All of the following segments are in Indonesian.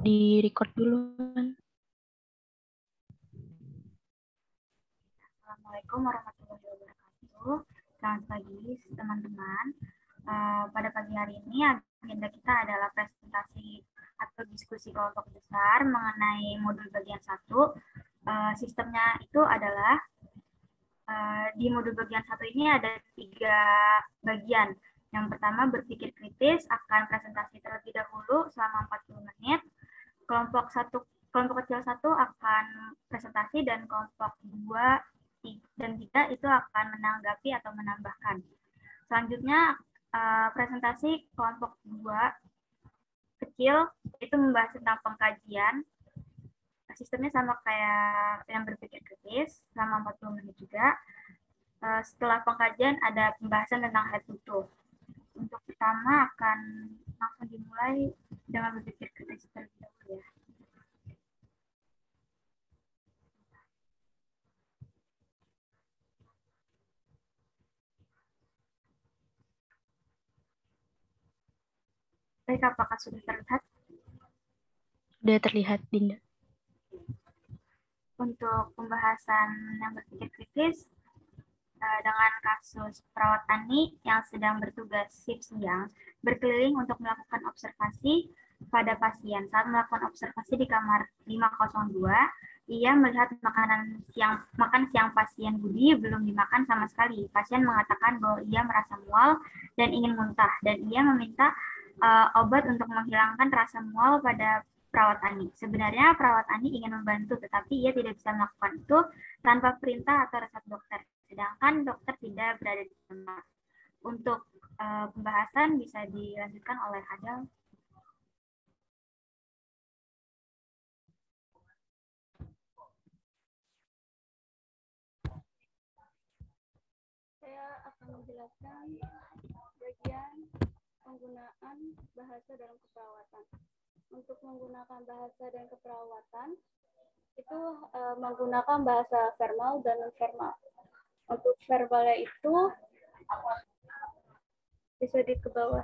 di record dulu. Assalamualaikum warahmatullahi wabarakatuh. Selamat pagi teman-teman. Pada pagi hari ini agenda kita adalah presentasi atau diskusi kelompok besar mengenai modul bagian 1. Sistemnya itu adalah di modul bagian 1 ini ada 3 bagian. Yang pertama berpikir kritis, akan presentasi terlebih dahulu selama 40 menit. Kelompok kecil 1 akan presentasi dan kelompok 2 dan 3 itu akan menanggapi atau menambahkan. Selanjutnya presentasi kelompok 2 kecil itu membahas tentang pengkajian. Sistemnya sama kayak yang berpikir kritis selama 40 menit juga. Setelah pengkajian ada pembahasan tentang head to toe. Untuk pertama akan langsung dimulai dengan berpikir kritis terlebih dahulu ya. Baik, apakah sudah terlihat? Sudah terlihat, Dinda. Untuk pembahasan yang berpikir kritis dengan kasus perawat Ani yang sedang bertugas shift siang berkeliling untuk melakukan observasi pada pasien. Saat melakukan observasi di kamar 502, ia melihat makan siang pasien Budi belum dimakan sama sekali. Pasien mengatakan bahwa ia merasa mual dan ingin muntah, dan ia meminta obat untuk menghilangkan rasa mual pada perawat Ani. Sebenarnya perawat Ani ingin membantu, tetapi ia tidak bisa melakukan itu tanpa perintah atau resep dokter. Sedangkan dokter tidak berada di tempat. Untuk pembahasan bisa dilanjutkan oleh Hadal. Saya akan menjelaskan bagian penggunaan bahasa dalam keperawatan. Untuk menggunakan bahasa dan keperawatan itu menggunakan bahasa formal dan non formal. Untuk verbalnya itu bisa di ke bawah.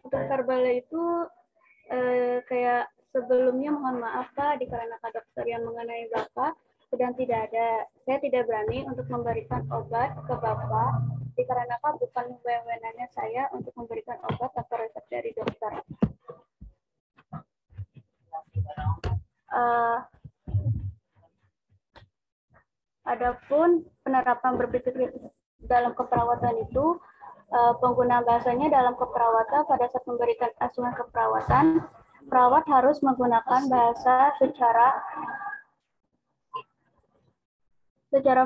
Untuk verbalnya itu kayak sebelumnya mohon maaf Pak, dikarenakan dokter yang mengenai Bapak sedang tidak ada. Saya tidak berani untuk memberikan obat ke Bapak dikarenakan bukan wewenangnya saya untuk memberikan obat tanpa resep dari dokter. Adapun penerapan berpikir dalam keperawatan itu, penggunaan bahasanya dalam keperawatan pada saat memberikan asuhan keperawatan, perawat harus menggunakan bahasa secara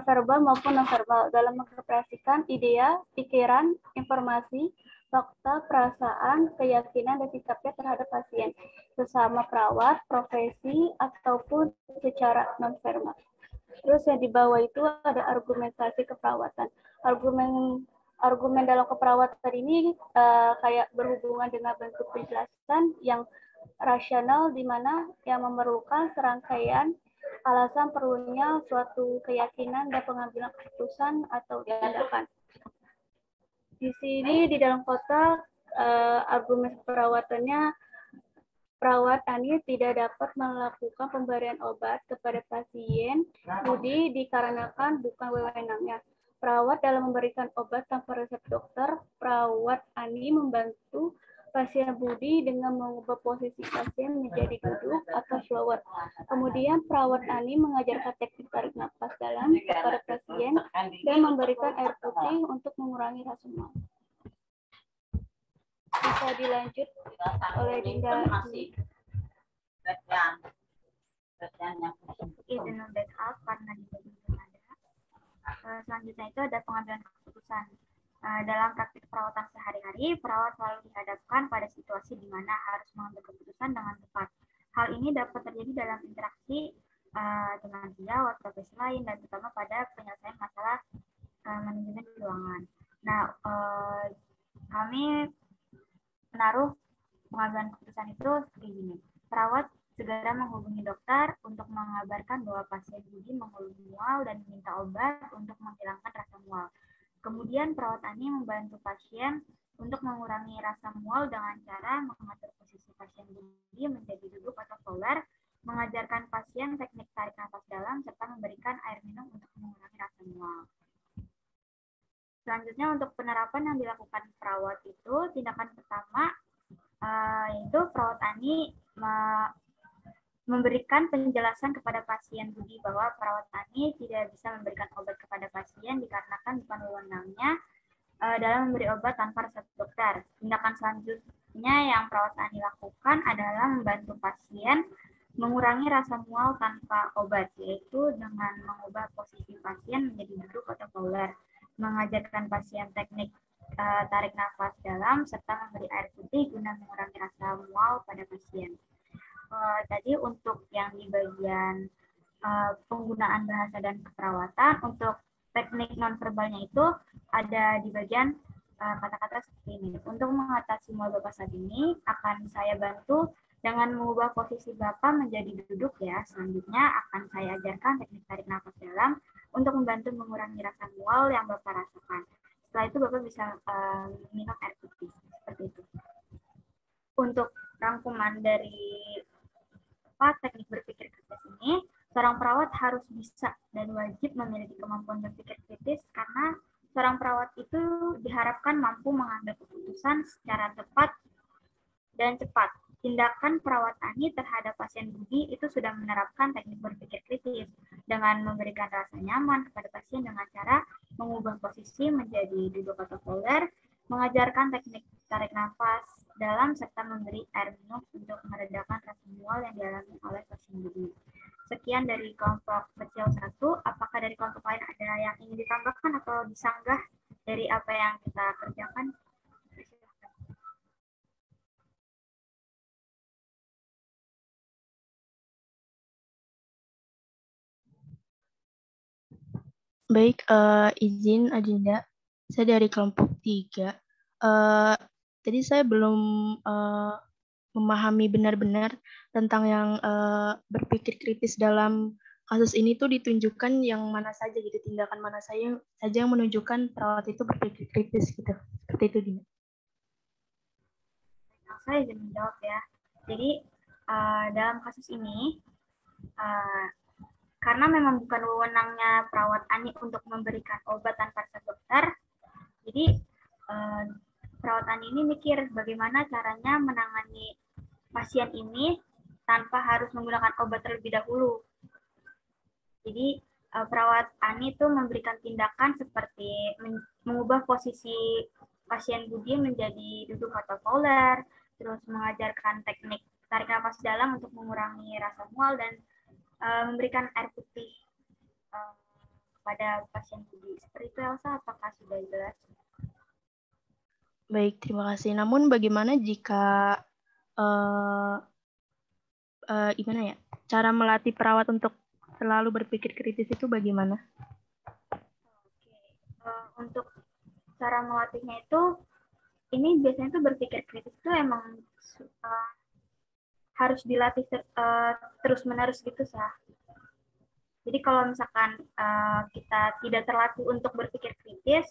verbal maupun non-verbal dalam mengekspresikan ide, pikiran, informasi, fakta, perasaan, keyakinan, dan sikapnya terhadap pasien, sesama perawat, profesi, ataupun secara non-verbal. Terus yang di bawah itu ada argumentasi keperawatan. Argumen dalam keperawatan ini kayak berhubungan dengan bentuk penjelasan yang rasional, di mana yang memerlukan serangkaian alasan perlunya suatu keyakinan dan pengambilan keputusan atau tindakan. Di sini di dalam kotak argumen keperawatannya, perawat Ani tidak dapat melakukan pemberian obat kepada pasien Budi dikarenakan bukan wewenangnya. Perawat dalam memberikan obat tanpa resep dokter, perawat Ani membantu pasien Budi dengan mengubah posisi pasien menjadi duduk atau shower. Kemudian perawat Ani mengajarkan teknik tarik nafas dalam kepada pasien dan memberikan air putih untuk mengurangi rasa mual. Bisa dilanjut oleh Dinda. Izin backup karena di belum ada. Selanjutnya itu ada pengambilan keputusan. Dalam praktik perawatan sehari-hari, perawat selalu dihadapkan pada situasi di mana harus mengambil keputusan dengan tepat. Hal ini dapat terjadi dalam interaksi dengan sejawat, profesi lain, dan terutama pada penyelesaian masalah manajemen keuangan. Nah, kami menaruh pengambilan keputusan itu seperti ini. Perawat segera menghubungi dokter untuk mengabarkan bahwa pasien Budi mengeluh mual dan meminta obat untuk menghilangkan rasa mual. Kemudian perawat Ani membantu pasien untuk mengurangi rasa mual dengan cara mengatur posisi pasien berdiri menjadi duduk atau volar, mengajarkan pasien teknik tarik nafas dalam, serta memberikan air minum untuk mengurangi rasa mual. Selanjutnya untuk penerapan yang dilakukan perawat itu, tindakan pertama yaitu perawat Ani memberikan penjelasan kepada pasien Budi bahwa perawat Ani tidak bisa memberikan obat kepada pasien dikarenakan bukan wewenangnya dalam memberi obat tanpa resep dokter. Tindakan selanjutnya yang perawat Ani lakukan adalah membantu pasien mengurangi rasa mual tanpa obat, yaitu dengan mengubah posisi pasien menjadi duduk atau volar, mengajarkan pasien teknik tarik nafas dalam, serta memberi air putih guna mengurangi rasa mual pada pasien. Tadi untuk yang di bagian penggunaan bahasa dan keperawatan, untuk teknik nonverbalnya itu ada di bagian kata-kata seperti ini. Untuk mengatasi mual Bapak saat ini, akan saya bantu dengan mengubah posisi Bapak menjadi duduk ya. Selanjutnya akan saya ajarkan teknik tarik nafas dalam untuk membantu mengurangi rasa mual yang Bapak rasakan. Setelah itu Bapak bisa minum air putih. Seperti itu. Untuk rangkuman dari teknik berpikir kritis ini, seorang perawat harus bisa dan wajib memiliki kemampuan berpikir kritis karena seorang perawat itu diharapkan mampu mengambil keputusan secara tepat dan cepat. Tindakan perawat Ani terhadap pasien Budi itu sudah menerapkan teknik berpikir kritis dengan memberikan rasa nyaman kepada pasien dengan cara mengubah posisi menjadi duduk atau volar, mengajarkan teknik tarik nafas dalam, serta memberi air minum untuk meredakan rasa mual yang dialami oleh pasien Budi. Sekian dari kelompok kecil 1. Apakah dari kelompok lain ada yang ingin ditambahkan atau disanggah dari apa yang kita kerjakan? Baik, izin Adinda, saya dari kelompok 3. Tadi saya belum memahami benar-benar tentang yang berpikir kritis dalam kasus ini tuh ditunjukkan yang mana saja gitu, tindakan mana saja yang menunjukkan perawat itu berpikir kritis gitu. Seperti itu, Dina. Saya izin menjawab ya. Jadi dalam kasus ini karena memang bukan wewenangnya perawat Ani untuk memberikan obat tanpa resep dokter, jadi perawat Ani ini mikir bagaimana caranya menangani pasien ini tanpa harus menggunakan obat terlebih dahulu. Jadi perawat Ani itu memberikan tindakan seperti mengubah posisi pasien Budi menjadi duduk atau volar, terus mengajarkan teknik tarik nafas dalam untuk mengurangi rasa mual, dan memberikan air putih pada pasien Budi. Seperti itu, Elsa, apakah sudah jelas? Baik, terima kasih. Namun bagaimana jika gimana ya? Cara melatih perawat untuk selalu berpikir kritis itu bagaimana? Untuk cara melatihnya itu, ini biasanya tuh berpikir kritis itu emang harus dilatih terus-menerus gitu, Sah. Jadi kalau misalkan kita tidak terlatih untuk berpikir kritis,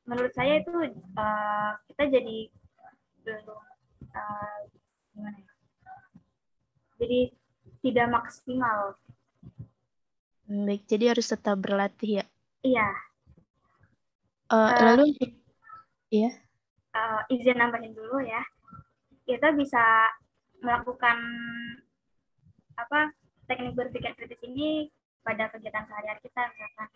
menurut saya itu kita jadi belum gimana ya? Jadi tidak maksimal. Baik, jadi harus tetap berlatih ya. Iya. Lalu ya. Izin nambahin dulu ya. Kita bisa melakukan teknik berpikir kritis ini pada kegiatan sehari-hari kita, misalkan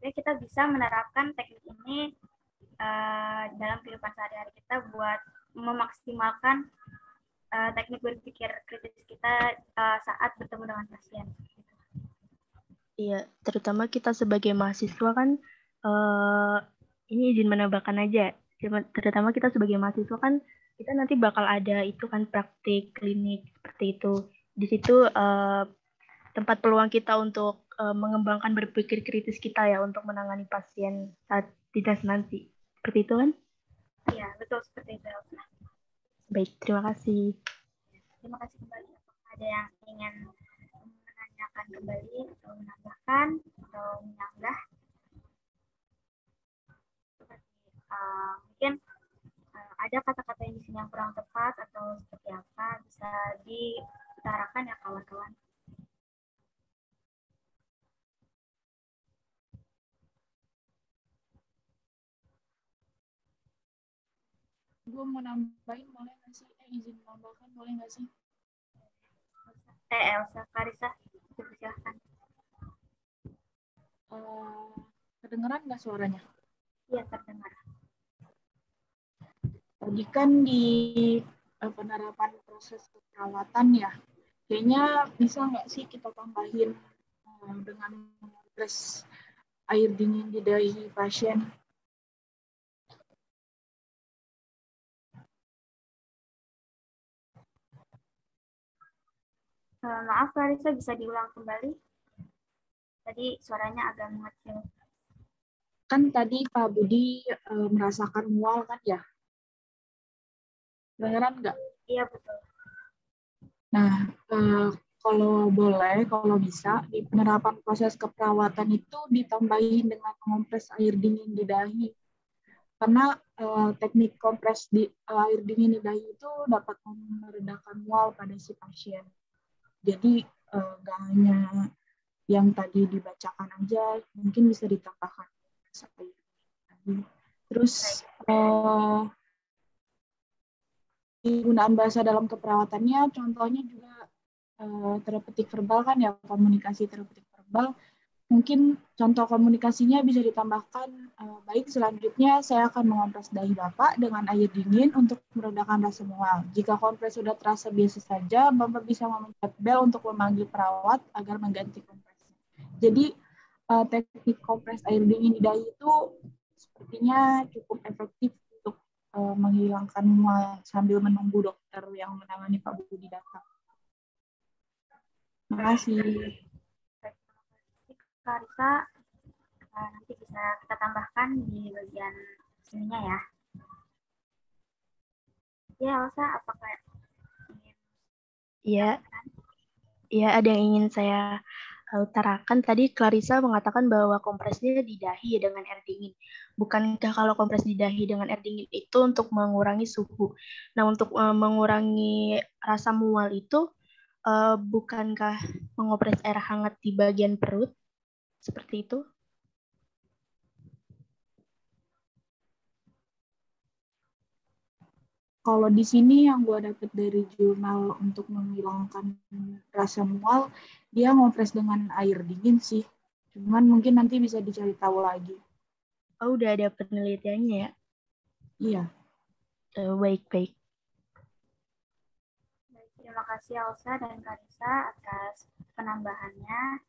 kita bisa menerapkan teknik ini dalam kehidupan sehari-hari kita buat memaksimalkan teknik berpikir kritis kita saat bertemu dengan pasien. Iya, terutama kita sebagai mahasiswa kan, ini izin menambahkan aja, terutama kita sebagai mahasiswa kan, kita nanti bakal ada itu kan praktik klinik seperti itu. Di situ tempat peluang kita untuk mengembangkan berpikir kritis kita ya untuk menangani pasien saat dites nanti. Seperti itu kan? Iya, betul seperti itu. Baik, terima kasih. Terima kasih kembali. Apakah ada yang ingin menanyakan kembali atau menambahkan atau menyanggah? Mungkin ada kata-kata yang di sini yang kurang tepat atau seperti apa, bisa diutarakan ya kawan-kawan. Gue mau nambahin boleh nggak sih? Izin menambahkan boleh nggak sih? Elsa, Karisa, silahkan. Kedengeran nggak suaranya? Iya, terdengar. Tadi kan di penerapan proses perawatan ya, kayaknya bisa nggak sih kita tambahin dengan mengopres air dingin di dahi pasien? Maaf, Karisa, bisa diulang kembali? Tadi suaranya agak mengecil. Kan tadi Pak Budi merasakan mual kan ya? Dengeran nggak? Iya, betul. Nah, kalau boleh, kalau bisa, di penerapan proses keperawatan itu ditambahin dengan mengompres air dingin di dahi. Karena teknik kompres di air dingin di dahi itu dapat meredakan mual pada si pasien. Jadi, nggak hanya yang tadi dibacakan aja, mungkin bisa ditambahkan air dingin. Terus, penggunaan bahasa dalam keperawatannya, contohnya juga terapeutik verbal kan ya, komunikasi terapeutik verbal. Mungkin contoh komunikasinya bisa ditambahkan, baik selanjutnya saya akan mengompres dahi Bapak dengan air dingin untuk meredakan rasa mual. Jika kompres sudah terasa biasa saja, Bapak bisa memencet bel untuk memanggil perawat agar mengganti kompres. Jadi teknik kompres air dingin di dahi itu sepertinya cukup efektif untuk menghilangkan mual sambil menunggu dokter yang menangani Pak Budi datang. Terima kasih. Karisa, nanti bisa kita tambahkan di bagian sininya ya. Ya, Elsa, apakah ingin? Iya, ada yang ingin saya utarakan. Tadi Clarissa mengatakan bahwa kompresnya di dahi dengan air dingin. Bukankah kalau kompres di dahi dengan air dingin itu untuk mengurangi suhu? Nah, untuk mengurangi rasa mual itu, bukankah mengopres air hangat di bagian perut? Seperti itu? Kalau di sini yang gue dapet dari jurnal untuk menghilangkan rasa mual, dia ngopres dengan air dingin sih. Cuman mungkin nanti bisa dicari tahu lagi. Oh, udah ada penelitiannya ya? Iya. Baik-baik. Terima kasih Elsa dan Karisa atas penambahannya.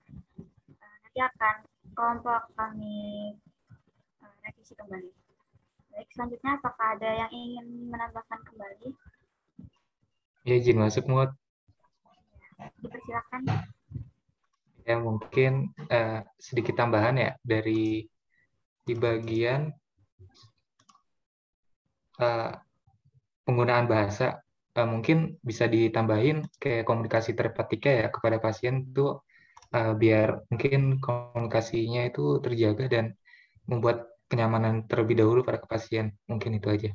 Nanti akan kelompok kami revisi kembali. Baik, selanjutnya apakah ada yang ingin menambahkan kembali? Ya, izin masuk, Mut. Dipersilakan. Ya, mungkin sedikit tambahan ya dari di bagian penggunaan bahasa. Mungkin bisa ditambahin kayak komunikasi terapeutika ya kepada pasien tuh biar mungkin komunikasinya itu terjaga dan membuat kenyamanan terlebih dahulu pada pasien. Mungkin itu aja.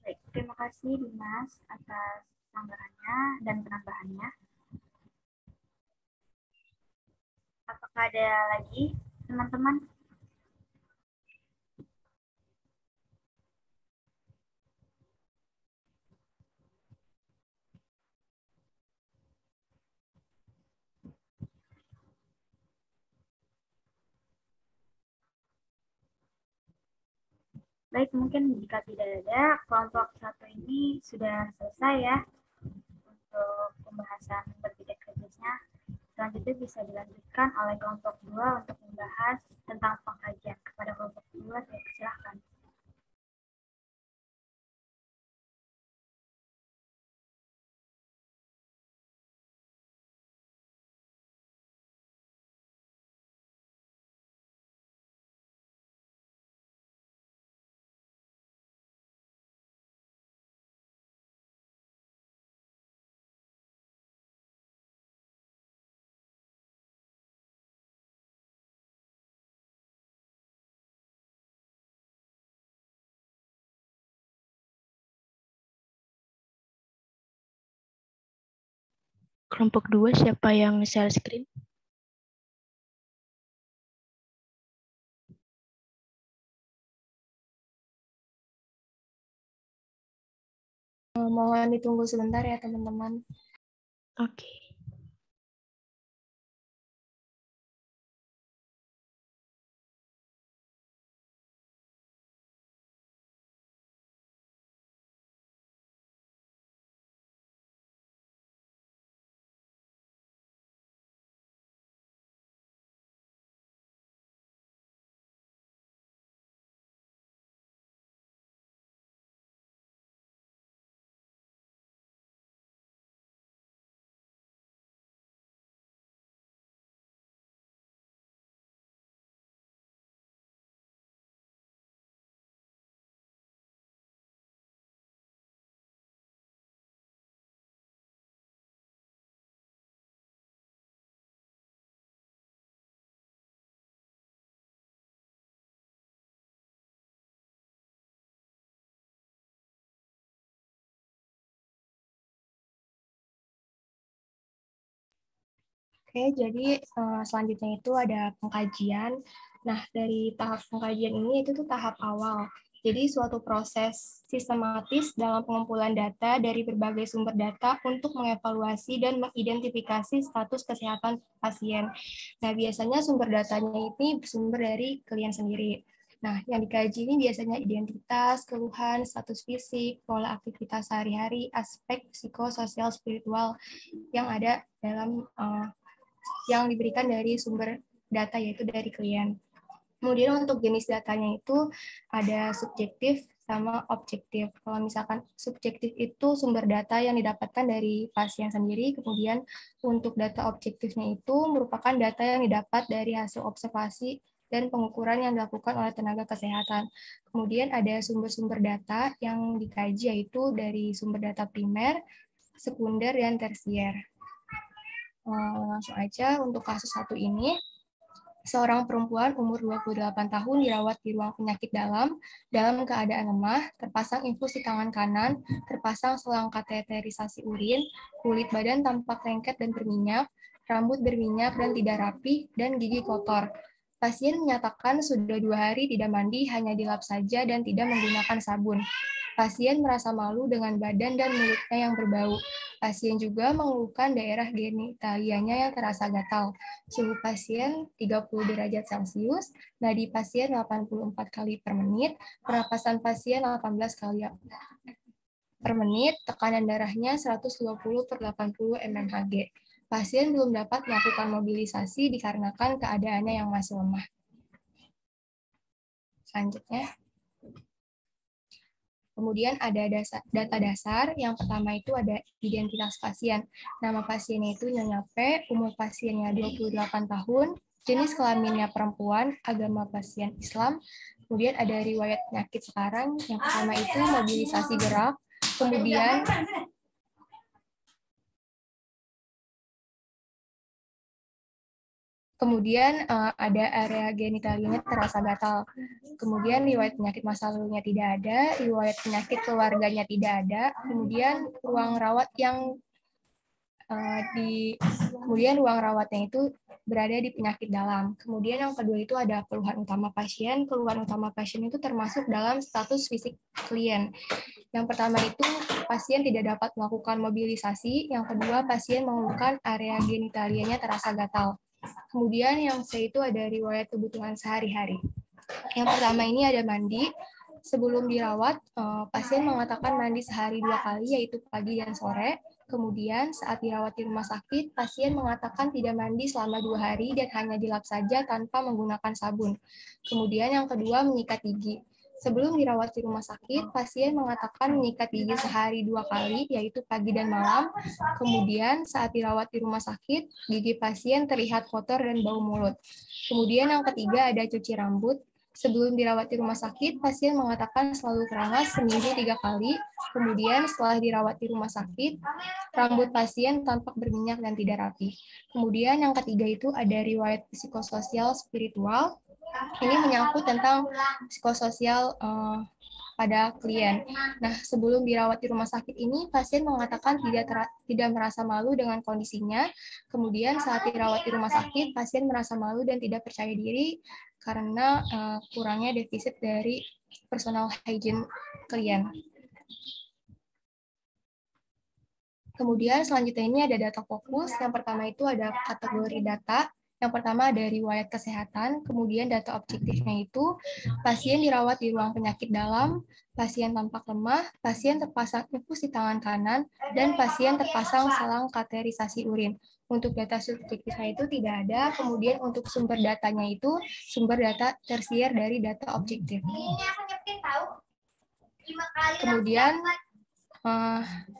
Baik, terima kasih Dimas atas tambahannya dan penambahannya. Apakah ada lagi teman-teman? Baik, mungkin jika tidak ada, kelompok satu ini sudah selesai ya untuk pembahasan berpikir kritisnya. Selanjutnya bisa dilanjutkan oleh kelompok 2 untuk membahas tentang pengkajian. Kepada kelompok 2, saya persilahkan. Kelompok 2 siapa yang share screen? Mohon ditunggu sebentar ya teman-teman. Oke. Oke, jadi selanjutnya itu ada pengkajian. Nah, dari tahap pengkajian ini itu tuh tahap awal. Jadi suatu proses sistematis dalam pengumpulan data dari berbagai sumber data untuk mengevaluasi dan mengidentifikasi status kesehatan pasien. Nah, biasanya sumber datanya ini bersumber dari klien sendiri. Nah, yang dikaji ini biasanya identitas, keluhan, status fisik, pola aktivitas sehari-hari, aspek psikososial spiritual yang ada dalam yang diberikan dari sumber data, yaitu dari klien. Kemudian untuk jenis datanya itu ada subjektif sama objektif. Kalau misalkan subjektif itu sumber data yang didapatkan dari pasien sendiri, kemudian untuk data objektifnya itu merupakan data yang didapat dari hasil observasi dan pengukuran yang dilakukan oleh tenaga kesehatan. Kemudian ada sumber-sumber data yang dikaji, yaitu dari sumber data primer, sekunder, dan tersier. Langsung aja untuk kasus satu ini, seorang perempuan umur 28 tahun dirawat di ruang penyakit dalam keadaan lemah, terpasang infus di tangan kanan, terpasang selang kateterisasi urin, kulit badan tampak lengket dan berminyak, rambut berminyak dan tidak rapi, dan gigi kotor. Pasien menyatakan sudah 2 hari tidak mandi, hanya dilap saja dan tidak menggunakan sabun. Pasien merasa malu dengan badan dan mulutnya yang berbau. Pasien juga mengeluhkan daerah genitalianya yang terasa gatal. Suhu pasien 30 derajat Celcius, nadi pasien 84 kali per menit, pernapasan pasien 18 kali per menit, tekanan darahnya 120 per 80 mmHg. Pasien belum dapat melakukan mobilisasi dikarenakan keadaannya yang masih lemah. Selanjutnya. Kemudian ada data dasar, yang pertama itu ada identitas pasien. Nama pasiennya itu Nyonya P, umur pasiennya 28 tahun, jenis kelaminnya perempuan, agama pasien Islam, kemudian ada riwayat penyakit sekarang, yang pertama itu mobilisasi gerak, kemudian ada area genitalianya terasa gatal. Kemudian riwayat penyakit masa lalunya tidak ada, riwayat penyakit keluarganya tidak ada, kemudian ruang rawat kemudian ruang rawatnya itu berada di penyakit dalam. Kemudian yang kedua itu ada keluhan utama pasien. Keluhan utama pasien itu termasuk dalam status fisik klien. Yang pertama itu pasien tidak dapat melakukan mobilisasi. Yang kedua pasien mengeluhkan area genitalianya terasa gatal. Kemudian yang C itu ada riwayat kebutuhan sehari-hari. Yang pertama ini ada mandi. Sebelum dirawat, pasien mengatakan mandi sehari 2 kali, yaitu pagi dan sore. Kemudian saat dirawat di rumah sakit, pasien mengatakan tidak mandi selama 2 hari dan hanya dilap saja tanpa menggunakan sabun. Kemudian yang kedua, menyikat gigi. Sebelum dirawat di rumah sakit, pasien mengatakan menyikat gigi sehari 2 kali, yaitu pagi dan malam. Kemudian saat dirawat di rumah sakit, gigi pasien terlihat kotor dan bau mulut. Kemudian yang ketiga ada cuci rambut. Sebelum dirawat di rumah sakit, pasien mengatakan selalu keramas seminggu 3 kali. Kemudian setelah dirawat di rumah sakit, rambut pasien tampak berminyak dan tidak rapi. Kemudian yang ketiga itu ada riwayat psikososial spiritual. Ini menyangkut tentang psikososial kepada klien. Nah, sebelum dirawat di rumah sakit ini, pasien mengatakan tidak merasa malu dengan kondisinya. Kemudian saat dirawat di rumah sakit, pasien merasa malu dan tidak percaya diri karena kurangnya defisit dari personal hygiene klien. Kemudian selanjutnya ini ada data fokus. Yang pertama itu ada kategori data. Yang pertama ada riwayat kesehatan, kemudian data objektifnya itu pasien dirawat di ruang penyakit dalam, pasien tampak lemah, pasien terpasang infus di tangan kanan, dan pasien terpasang selang kateterisasi urin. Untuk data subjektifnya itu tidak ada, kemudian untuk sumber datanya itu sumber data tersier dari data objektif. Kemudian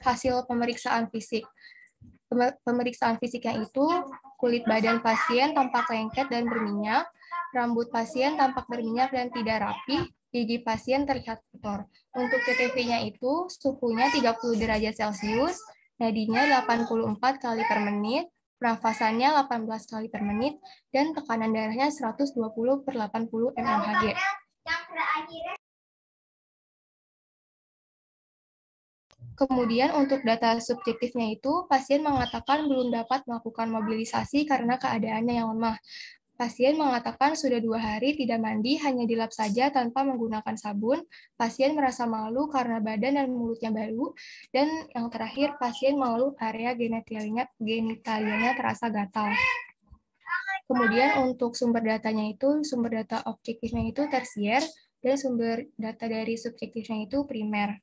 hasil pemeriksaan fisik. Pemeriksaan fisiknya itu kulit badan pasien tampak lengket dan berminyak, rambut pasien tampak berminyak dan tidak rapi, gigi pasien terlihat kotor. Untuk TTV-nya itu suhunya 30 derajat Celcius, nadinya 84 kali per menit, pernafasannya 18 kali per menit, dan tekanan darahnya 120 per 80 mmHg. Kemudian untuk data subjektifnya itu, pasien mengatakan belum dapat melakukan mobilisasi karena keadaannya yang lemah. Pasien mengatakan sudah 2 hari tidak mandi, hanya dilap saja tanpa menggunakan sabun. Pasien merasa malu karena badan dan mulutnya bau. Dan yang terakhir, pasien mengeluh area genitalianya terasa gatal. Kemudian untuk sumber datanya itu, sumber data objektifnya itu tersier, dan sumber data dari subjektifnya itu primer.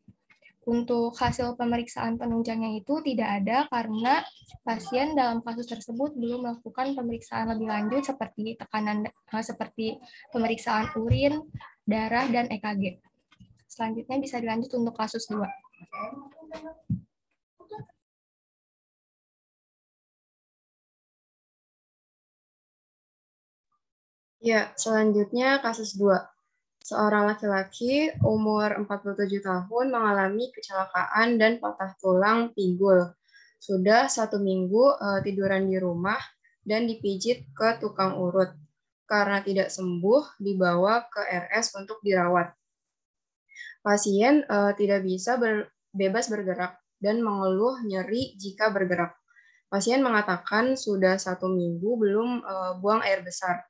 Untuk hasil pemeriksaan penunjangnya itu tidak ada karena pasien dalam kasus tersebut belum melakukan pemeriksaan lebih lanjut seperti seperti pemeriksaan urin, darah, dan EKG. Selanjutnya bisa dilanjut untuk kasus 2. Ya, selanjutnya kasus 2. Seorang laki-laki umur 47 tahun mengalami kecelakaan dan patah tulang pinggul. Sudah 1 minggu tiduran di rumah dan dipijit ke tukang urut. Karena tidak sembuh, dibawa ke RS untuk dirawat. Pasien tidak bisa bebas bergerak dan mengeluh nyeri jika bergerak. Pasien mengatakan sudah 1 minggu belum buang air besar.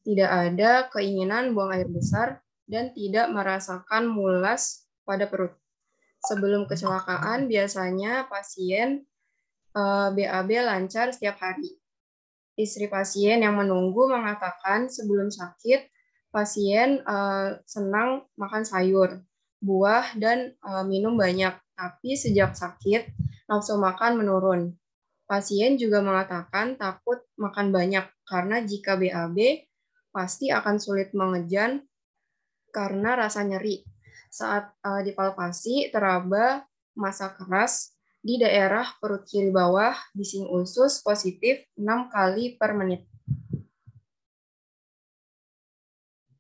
Tidak ada keinginan buang air besar dan tidak merasakan mulas pada perut. Sebelum kecelakaan, biasanya pasien BAB lancar setiap hari. Istri pasien yang menunggu mengatakan sebelum sakit, pasien senang makan sayur, buah, dan minum banyak. Tapi sejak sakit, nafsu makan menurun. Pasien juga mengatakan takut makan banyak karena jika BAB, pasti akan sulit mengejan karena rasa nyeri. Saat dipalpasi, teraba massa keras di daerah perut kiri bawah, bising usus positif 6 kali per menit.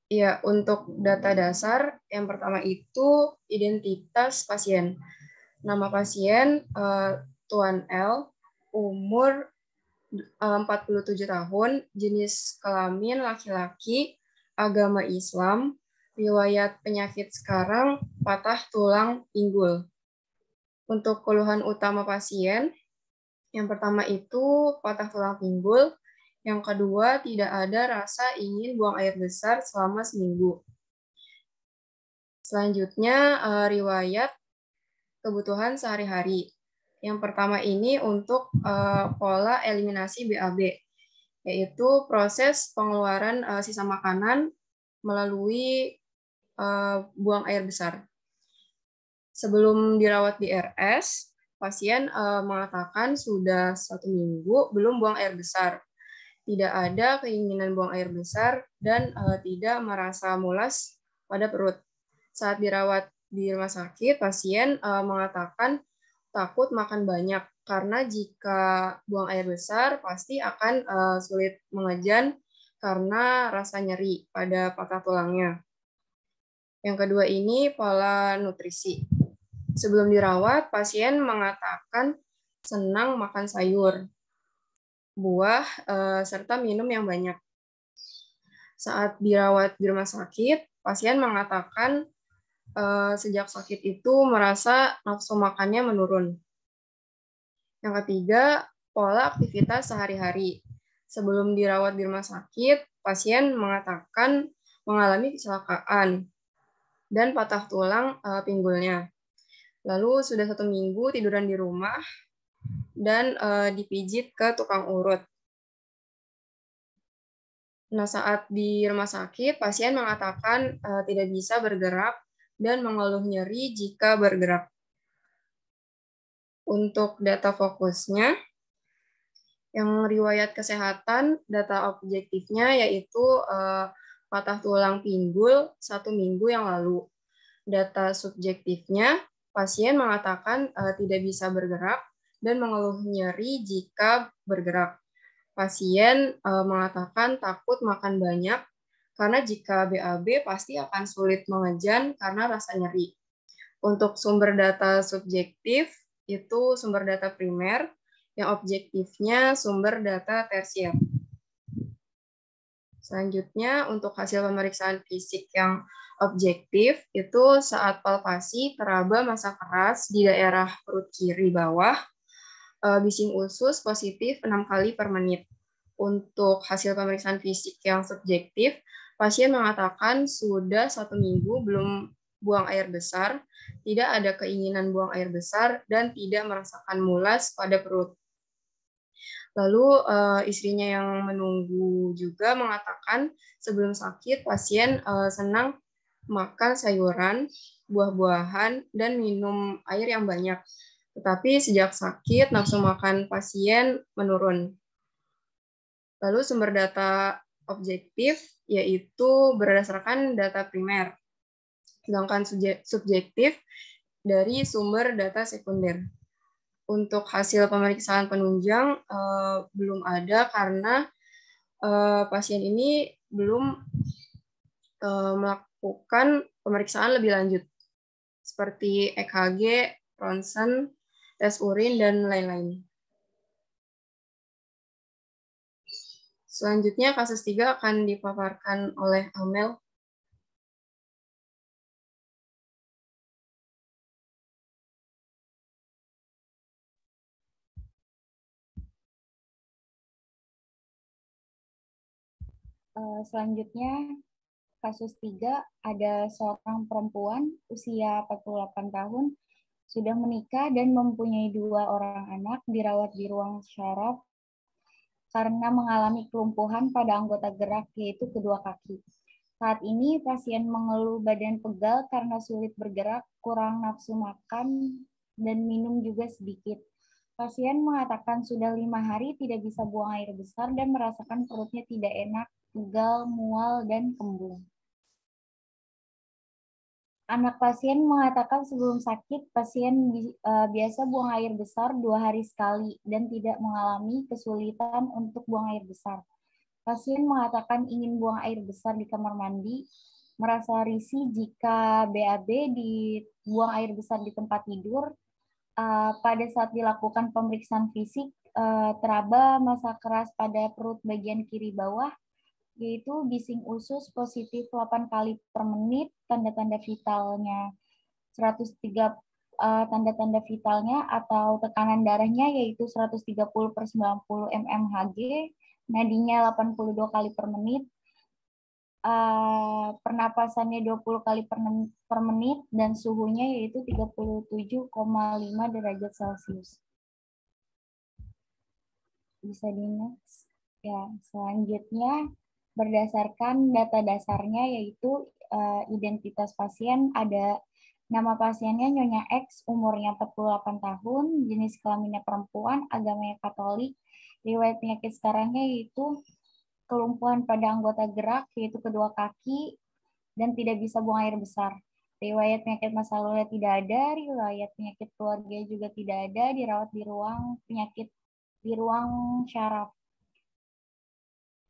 Ya, untuk data dasar, yang pertama itu identitas pasien. Nama pasien Tuan L, umur 47 tahun, jenis kelamin laki-laki, agama Islam, riwayat penyakit sekarang patah tulang pinggul. Untuk keluhan utama pasien, yang pertama itu patah tulang pinggul, yang kedua tidak ada rasa ingin buang air besar selama seminggu. Selanjutnya riwayat kebutuhan sehari-hari. Yang pertama ini untuk pola eliminasi BAB, yaitu proses pengeluaran sisa makanan melalui buang air besar. Sebelum dirawat di RS, pasien mengatakan sudah 1 minggu belum buang air besar. Tidak ada keinginan buang air besar dan tidak merasa mulas pada perut. Saat dirawat di rumah sakit, pasien mengatakan takut makan banyak karena jika buang air besar pasti akan sulit mengejan karena rasa nyeri pada patah tulangnya. Yang kedua ini pola nutrisi. Sebelum dirawat, pasien mengatakan senang makan sayur, buah, serta minum yang banyak. Saat dirawat di rumah sakit, pasien mengatakan sejak sakit itu merasa nafsu makannya menurun. Yang ketiga, pola aktivitas sehari-hari. Sebelum dirawat di rumah sakit, pasien mengatakan mengalami kecelakaan dan patah tulang pinggulnya. Lalu sudah 1 minggu tiduran di rumah dan dipijit ke tukang urut. Nah, saat di rumah sakit, pasien mengatakan tidak bisa bergerak dan mengeluh nyeri jika bergerak. Untuk data fokusnya, yang riwayat kesehatan, data objektifnya yaitu patah tulang pinggul 1 minggu yang lalu. Data subjektifnya, pasien mengatakan tidak bisa bergerak dan mengeluh nyeri jika bergerak. Pasien mengatakan takut makan banyak karena jika BAB pasti akan sulit mengejan karena rasa nyeri. Untuk sumber data subjektif, itu sumber data primer, yang objektifnya sumber data tersier. Selanjutnya, untuk hasil pemeriksaan fisik yang objektif, itu saat palpasi teraba massa keras di daerah perut kiri bawah, bising usus positif 6 kali per menit. Untuk hasil pemeriksaan fisik yang subjektif, pasien mengatakan sudah 1 minggu belum buang air besar, tidak ada keinginan buang air besar, dan tidak merasakan mulas pada perut. Lalu istrinya yang menunggu juga mengatakan sebelum sakit pasien senang makan sayuran, buah-buahan, dan minum air yang banyak. Tetapi sejak sakit nafsu makan pasien menurun. Lalu sumber data objektif yaitu berdasarkan data primer, sedangkan subjektif dari sumber data sekunder. Untuk hasil pemeriksaan penunjang belum ada karena pasien ini belum melakukan pemeriksaan lebih lanjut seperti EKG, ronsen, tes urin, dan lain-lain. Selanjutnya kasus 3 akan dipaparkan oleh Amel. Selanjutnya, kasus 3 ada seorang perempuan usia 48 tahun, sudah menikah dan mempunyai 2 orang anak, dirawat di ruang syaraf karena mengalami kelumpuhan pada anggota gerak, yaitu kedua kaki. Saat ini pasien mengeluh badan pegal karena sulit bergerak, kurang nafsu makan, dan minum juga sedikit. Pasien mengatakan sudah 5 hari tidak bisa buang air besar dan merasakan perutnya tidak enak, pegal, mual, dan kembung. Anak pasien mengatakan sebelum sakit, pasien biasa buang air besar 2 hari sekali dan tidak mengalami kesulitan untuk buang air besar. Pasien mengatakan ingin buang air besar di kamar mandi, merasa risih jika BAB dibuang air besar di tempat tidur. Pada saat dilakukan pemeriksaan fisik, teraba massa keras pada perut bagian kiri bawah, yaitu bising usus positif 8 kali per menit, tanda-tanda vitalnya 103 tanda-tanda vitalnya atau tekanan darahnya yaitu 130/90 mmHg, nadinya 82 kali per menit, pernapasannya 20 kali per menit, dan suhunya yaitu 37,5 derajat Celcius. Bisa di next. Ya, selanjutnya berdasarkan data dasarnya yaitu identitas pasien, ada nama pasiennya Nyonya X, umurnya 48 tahun, jenis kelaminnya perempuan, agamanya Katolik, riwayat penyakit sekarangnya yaitu kelumpuhan pada anggota gerak yaitu kedua kaki dan tidak bisa buang air besar. Riwayat penyakit masa lalu tidak ada, riwayat penyakit keluarga juga tidak ada, dirawat di ruang penyakit di ruang syaraf.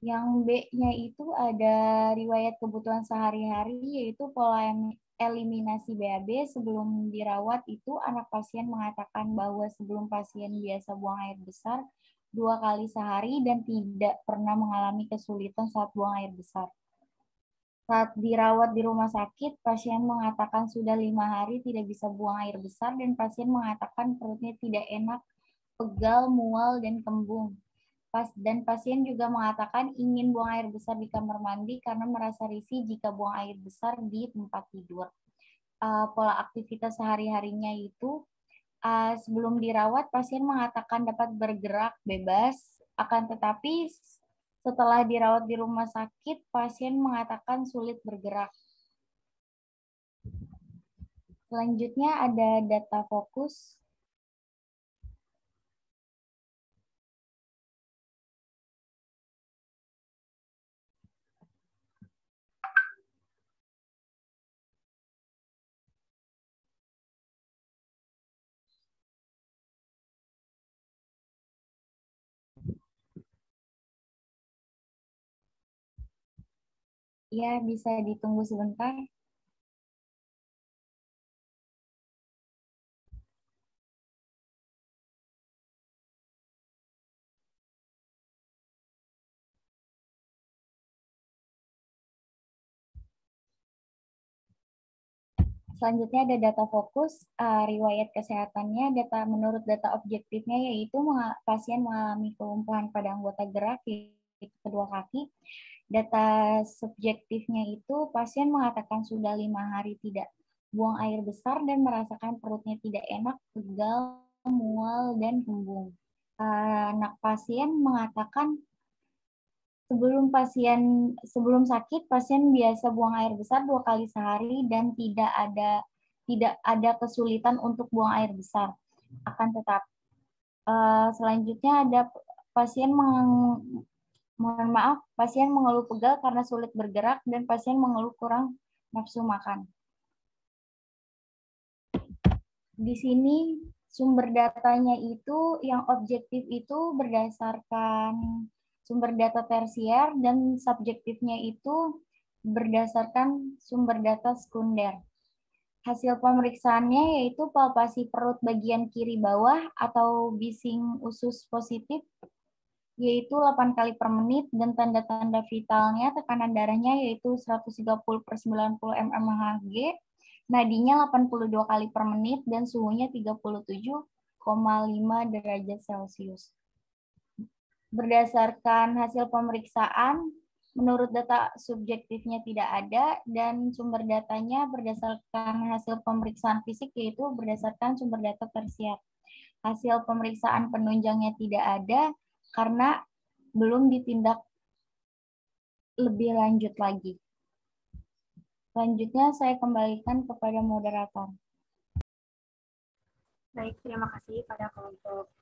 Yang B-nya itu ada riwayat kebutuhan sehari-hari, yaitu pola eliminasi BAB. Sebelum dirawat itu anak pasien mengatakan bahwa sebelum pasien biasa buang air besar 2 kali sehari dan tidak pernah mengalami kesulitan saat buang air besar. Saat dirawat di rumah sakit, pasien mengatakan sudah 5 hari tidak bisa buang air besar dan pasien mengatakan perutnya tidak enak, pegal, mual, dan kembung. Dan pasien juga mengatakan ingin buang air besar di kamar mandi karena merasa risih jika buang air besar di tempat tidur. Pola aktivitas sehari-harinya itu sebelum dirawat, pasien mengatakan dapat bergerak bebas, akan tetapi setelah dirawat di rumah sakit, pasien mengatakan sulit bergerak. Selanjutnya ada data fokus. Ya, bisa ditunggu sebentar. Selanjutnya ada data fokus, riwayat kesehatannya, menurut data objektifnya yaitu pasien mengalami kelumpuhan pada anggota gerak yaitu kedua kaki. Data subjektifnya itu pasien mengatakan sudah 5 hari tidak buang air besar dan merasakan perutnya tidak enak, pegal, mual, dan kembung. Anak pasien mengatakan sebelum sakit pasien biasa buang air besar 2 kali sehari dan tidak ada kesulitan untuk buang air besar. Akan tetapi selanjutnya ada pasien pasien mengeluh pegal karena sulit bergerak dan pasien mengeluh kurang nafsu makan. Di sini sumber datanya itu yang objektif itu berdasarkan sumber data tersier dan subjektifnya itu berdasarkan sumber data sekunder. Hasil pemeriksaannya yaitu palpasi perut bagian kiri bawah atau bising usus positif yaitu 8 kali per menit dan tanda-tanda vitalnya tekanan darahnya yaitu 130/90 mmHg, nadinya 82 kali per menit dan suhunya 37,5 derajat Celcius. Berdasarkan hasil pemeriksaan, menurut data subjektifnya tidak ada dan sumber datanya berdasarkan hasil pemeriksaan fisik yaitu berdasarkan sumber data tersier. Hasil pemeriksaan penunjangnya tidak ada karena belum ditindak lebih lanjut lagi. Selanjutnya saya kembalikan kepada moderator. Baik, terima kasih pada kelompok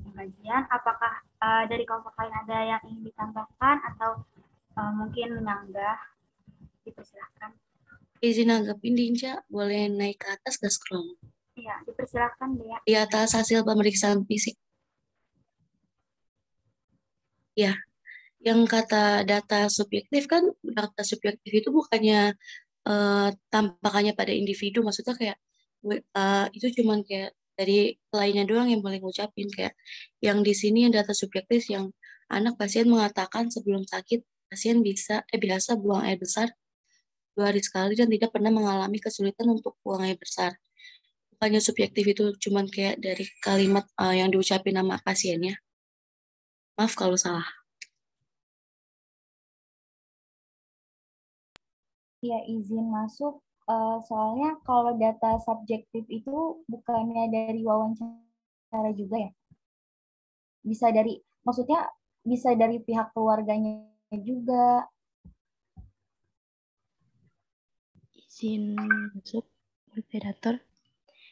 pengkajian. Apakah dari kelompok lain ada yang ingin ditambahkan atau mungkin menyanggah? Dipersilahkan. Izin nanggepin Dinja, boleh naik ke atas gak scroll? Iya, dipersilahkan Dea. Di atas hasil pemeriksaan fisik. Ya, yang kata data subjektif kan, data subjektif itu bukannya tampakannya pada individu, maksudnya kayak itu cuman kayak dari kliennya doang yang boleh ngucapin, kayak yang di sini yang data subjektif yang anak pasien mengatakan sebelum sakit pasien biasa buang air besar 2 hari sekali dan tidak pernah mengalami kesulitan untuk buang air besar. Bukannya subjektif itu cuman kayak dari kalimat yang diucapin nama pasiennya. Maaf kalau salah. Ya, izin masuk. Soalnya kalau data subjektif itu bukannya dari wawancara juga ya? Maksudnya bisa dari pihak keluarganya juga. Izin masuk, moderator.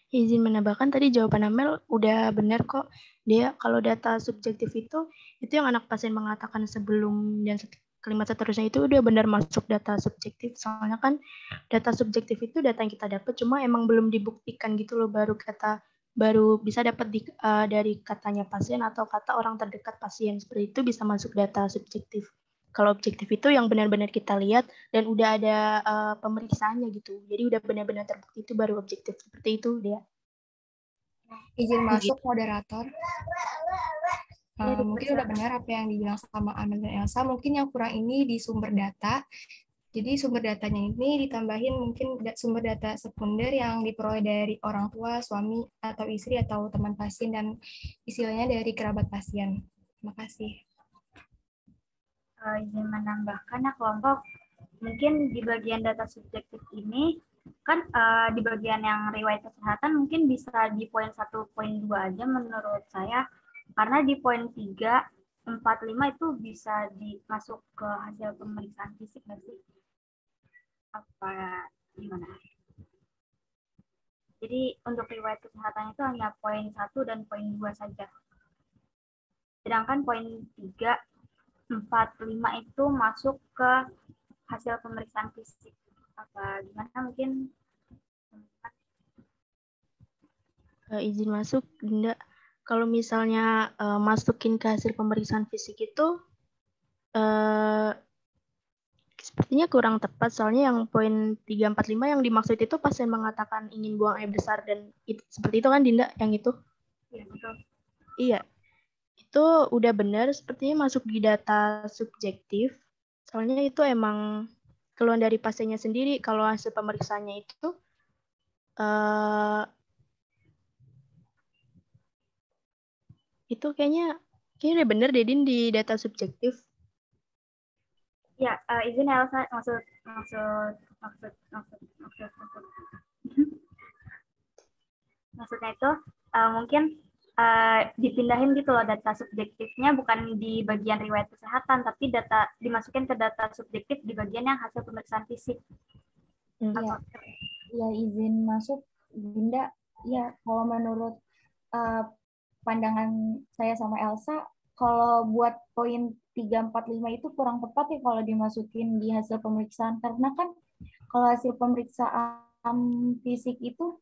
Izin menambahkan tadi jawaban Amel udah benar kok. Dia kalau data subjektif itu yang anak pasien mengatakan sebelum dan kalimat seterusnya itu udah benar masuk data subjektif. Soalnya kan data subjektif itu data yang kita dapat cuma emang belum dibuktikan gitu loh, baru bisa dapat dari katanya pasien atau kata orang terdekat pasien. Seperti itu bisa masuk data subjektif. Kalau objektif itu yang benar-benar kita lihat dan udah ada pemeriksaannya gitu. Jadi udah benar-benar terbukti itu baru objektif. Seperti itu dia. Izin masuk moderator. Mungkin udah benar apa yang dibilang sama Amel dan Elsa. Mungkin yang kurang ini di sumber data. Jadi sumber datanya ini ditambahin mungkin sumber data sekunder yang diperoleh dari orang tua, suami, atau istri, atau teman pasien, dan istilahnya dari kerabat pasien. Terima kasih. Izin menambahkan ya kelompok, mungkin di bagian data subjektif ini, kan di bagian yang riwayat kesehatan mungkin bisa di poin 1, poin 2 aja menurut saya, karena di poin 3, 4, 5 itu bisa dimasuk ke hasil pemeriksaan fisik nggak sih? Apa gimana? Jadi untuk riwayat kesehatan itu hanya poin 1 dan poin 2 saja. Sedangkan poin 3, 4, 5 itu masuk ke hasil pemeriksaan fisik. Apa gimana mungkin? Izin masuk, Dinda. Kalau misalnya masukin ke hasil pemeriksaan fisik itu sepertinya kurang tepat, soalnya yang poin 3, 4, 5 yang dimaksud itu pasien mengatakan ingin buang air besar dan seperti itu kan Dinda yang itu? Iya, betul. Iya, itu udah benar sepertinya masuk di data subjektif, soalnya itu emang keluhan dari pasiennya sendiri. Kalau hasil pemeriksaannya itu kayaknya udah benar deh Din di data subjektif. Ya, izin Elsa, maksud. Maksudnya itu mungkin dipindahin gitu loh data subjektifnya, bukan di bagian riwayat kesehatan, tapi data dimasukin ke data subjektif di bagian yang hasil pemeriksaan fisik. Iya, ya izin masuk, Dinda. Ya, kalau menurut pandangan saya sama Elsa, kalau buat poin 3, 4, 5 itu kurang tepat ya kalau dimasukin di hasil pemeriksaan. Karena kan kalau hasil pemeriksaan fisik itu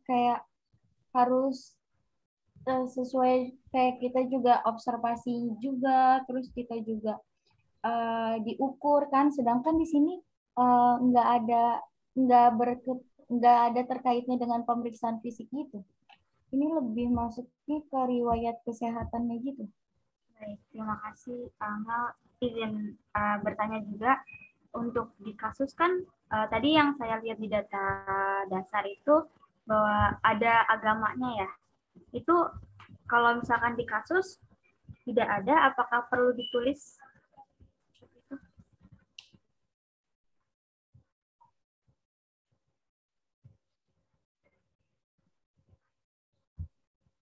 kayak harus sesuai, kayak kita juga observasi juga, terus kita juga diukur kan. Sedangkan di sini nggak ada terkaitnya dengan pemeriksaan fisik gitu. Ini lebih masuknya ke riwayat kesehatannya gitu. Baik, terima kasih. Izin bertanya juga, untuk di kasus kan tadi yang saya lihat di data dasar itu bahwa ada agamanya ya. Itu kalau misalkan di kasus tidak ada, apakah perlu ditulis?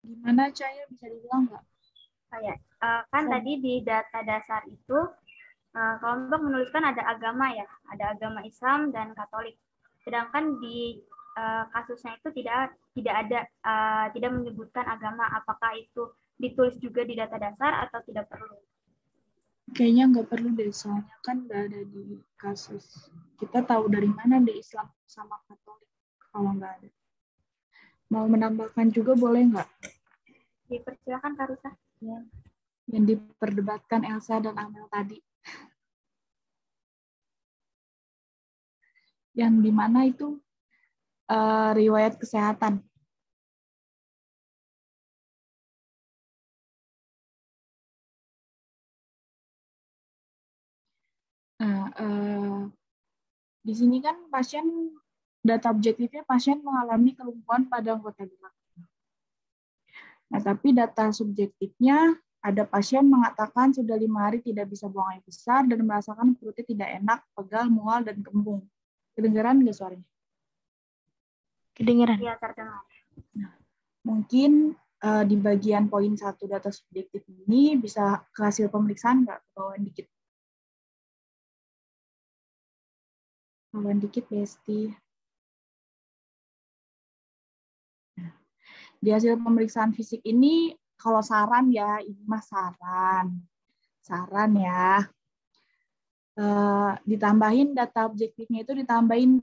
Gimana Cahaya, bisa dibilang nggak? Kan tadi di data dasar itu kelompok menuliskan ada agama ya, ada agama Islam dan Katolik. Sedangkan di kasusnya itu tidak ada, tidak menyebutkan agama. Apakah itu ditulis juga di data dasar atau tidak perlu? Kayaknya nggak perlu deh, soalnya kan nggak ada di kasus. Kita tahu dari mana ada Islam sama Katolik kalau nggak ada. Mau menambahkan juga boleh nggak? Dipersilakan Kak Risa. Ya. Yang diperdebatkan Elsa dan Amel tadi. Yang di mana itu riwayat kesehatan. Nah, di sini kan data objektifnya pasien mengalami kelumpuhan pada anggota belakang. Nah, tapi data subjektifnya ada pasien mengatakan sudah 5 hari tidak bisa buang air besar dan merasakan perutnya tidak enak, pegal, mual, dan kembung. Kedengeran nggak suaranya? Kedengeran. Iya, terdengar. Nah, mungkin di bagian poin 1 data subjektif ini bisa ke hasil pemeriksaan nggak? Bawaan dikit. Bawaan dikit, Besti. Nah, di hasil pemeriksaan fisik ini, kalau saran ya, ini mah saran ya. Ditambahin data objektifnya itu ditambahin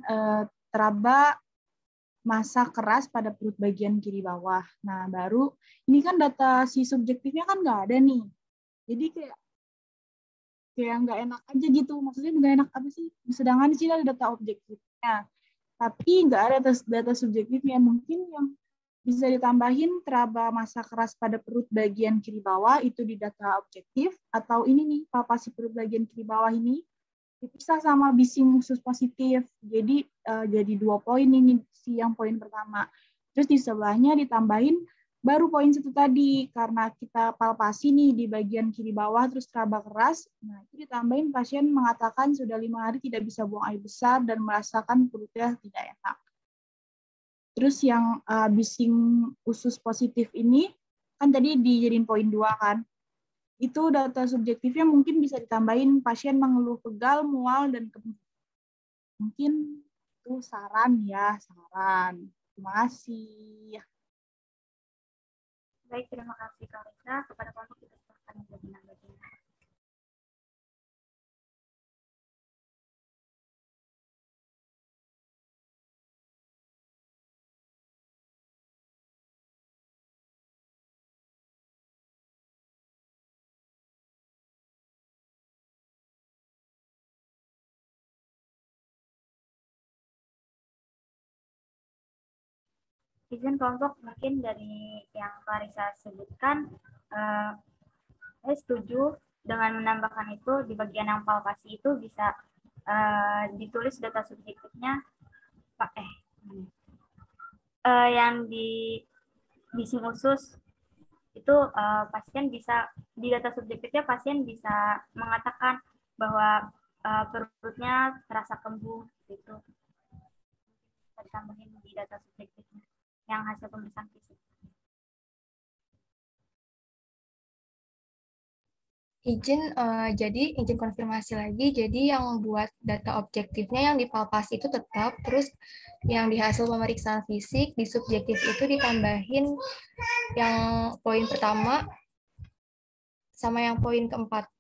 teraba massa keras pada perut bagian kiri bawah. Nah, baru ini kan data si subjektifnya kan nggak ada nih. Jadi kayak nggak enak aja gitu. Maksudnya nggak enak apa sih? Sedangkan di sini ada data objektifnya, tapi nggak ada data subjektifnya. Mungkin yang bisa ditambahin teraba massa keras pada perut bagian kiri bawah itu di data objektif, atau ini nih palpasi perut bagian kiri bawah ini dipisah sama bising usus positif. Jadi jadi 2 poin ini si yang poin pertama. Terus di sebelahnya ditambahin baru poin 1 tadi, karena kita palpasi nih di bagian kiri bawah terus teraba keras. Nah, itu ditambahin pasien mengatakan sudah 5 hari tidak bisa buang air besar dan merasakan perutnya tidak enak. Terus yang bising usus positif ini kan tadi dijadiin poin 2 kan. Itu data subjektifnya mungkin bisa ditambahin pasien mengeluh pegal, mual, dan kembung. Mungkin itu saran ya, saran. Terima kasih. Baik, terima kasih Kak Lisa. Kepada kelompok kita serahkan menjadi nambahnya. Izin kelompok mungkin dari yang Clarissa sebutkan, saya setuju dengan menambahkan itu di bagian yang palpasi itu bisa ditulis data subjektifnya yang di bising usus itu pasien bisa di data subjektifnya pasien bisa mengatakan bahwa perutnya terasa kembung gitu. Kita tambahin di data subjektifnya yang hasil pemeriksaan fisik. Jadi izin konfirmasi lagi. Jadi yang buat data objektifnya yang dipalpasi itu tetap, terus yang di hasil pemeriksaan fisik di subjektif itu ditambahin yang poin pertama sama yang poin keempat.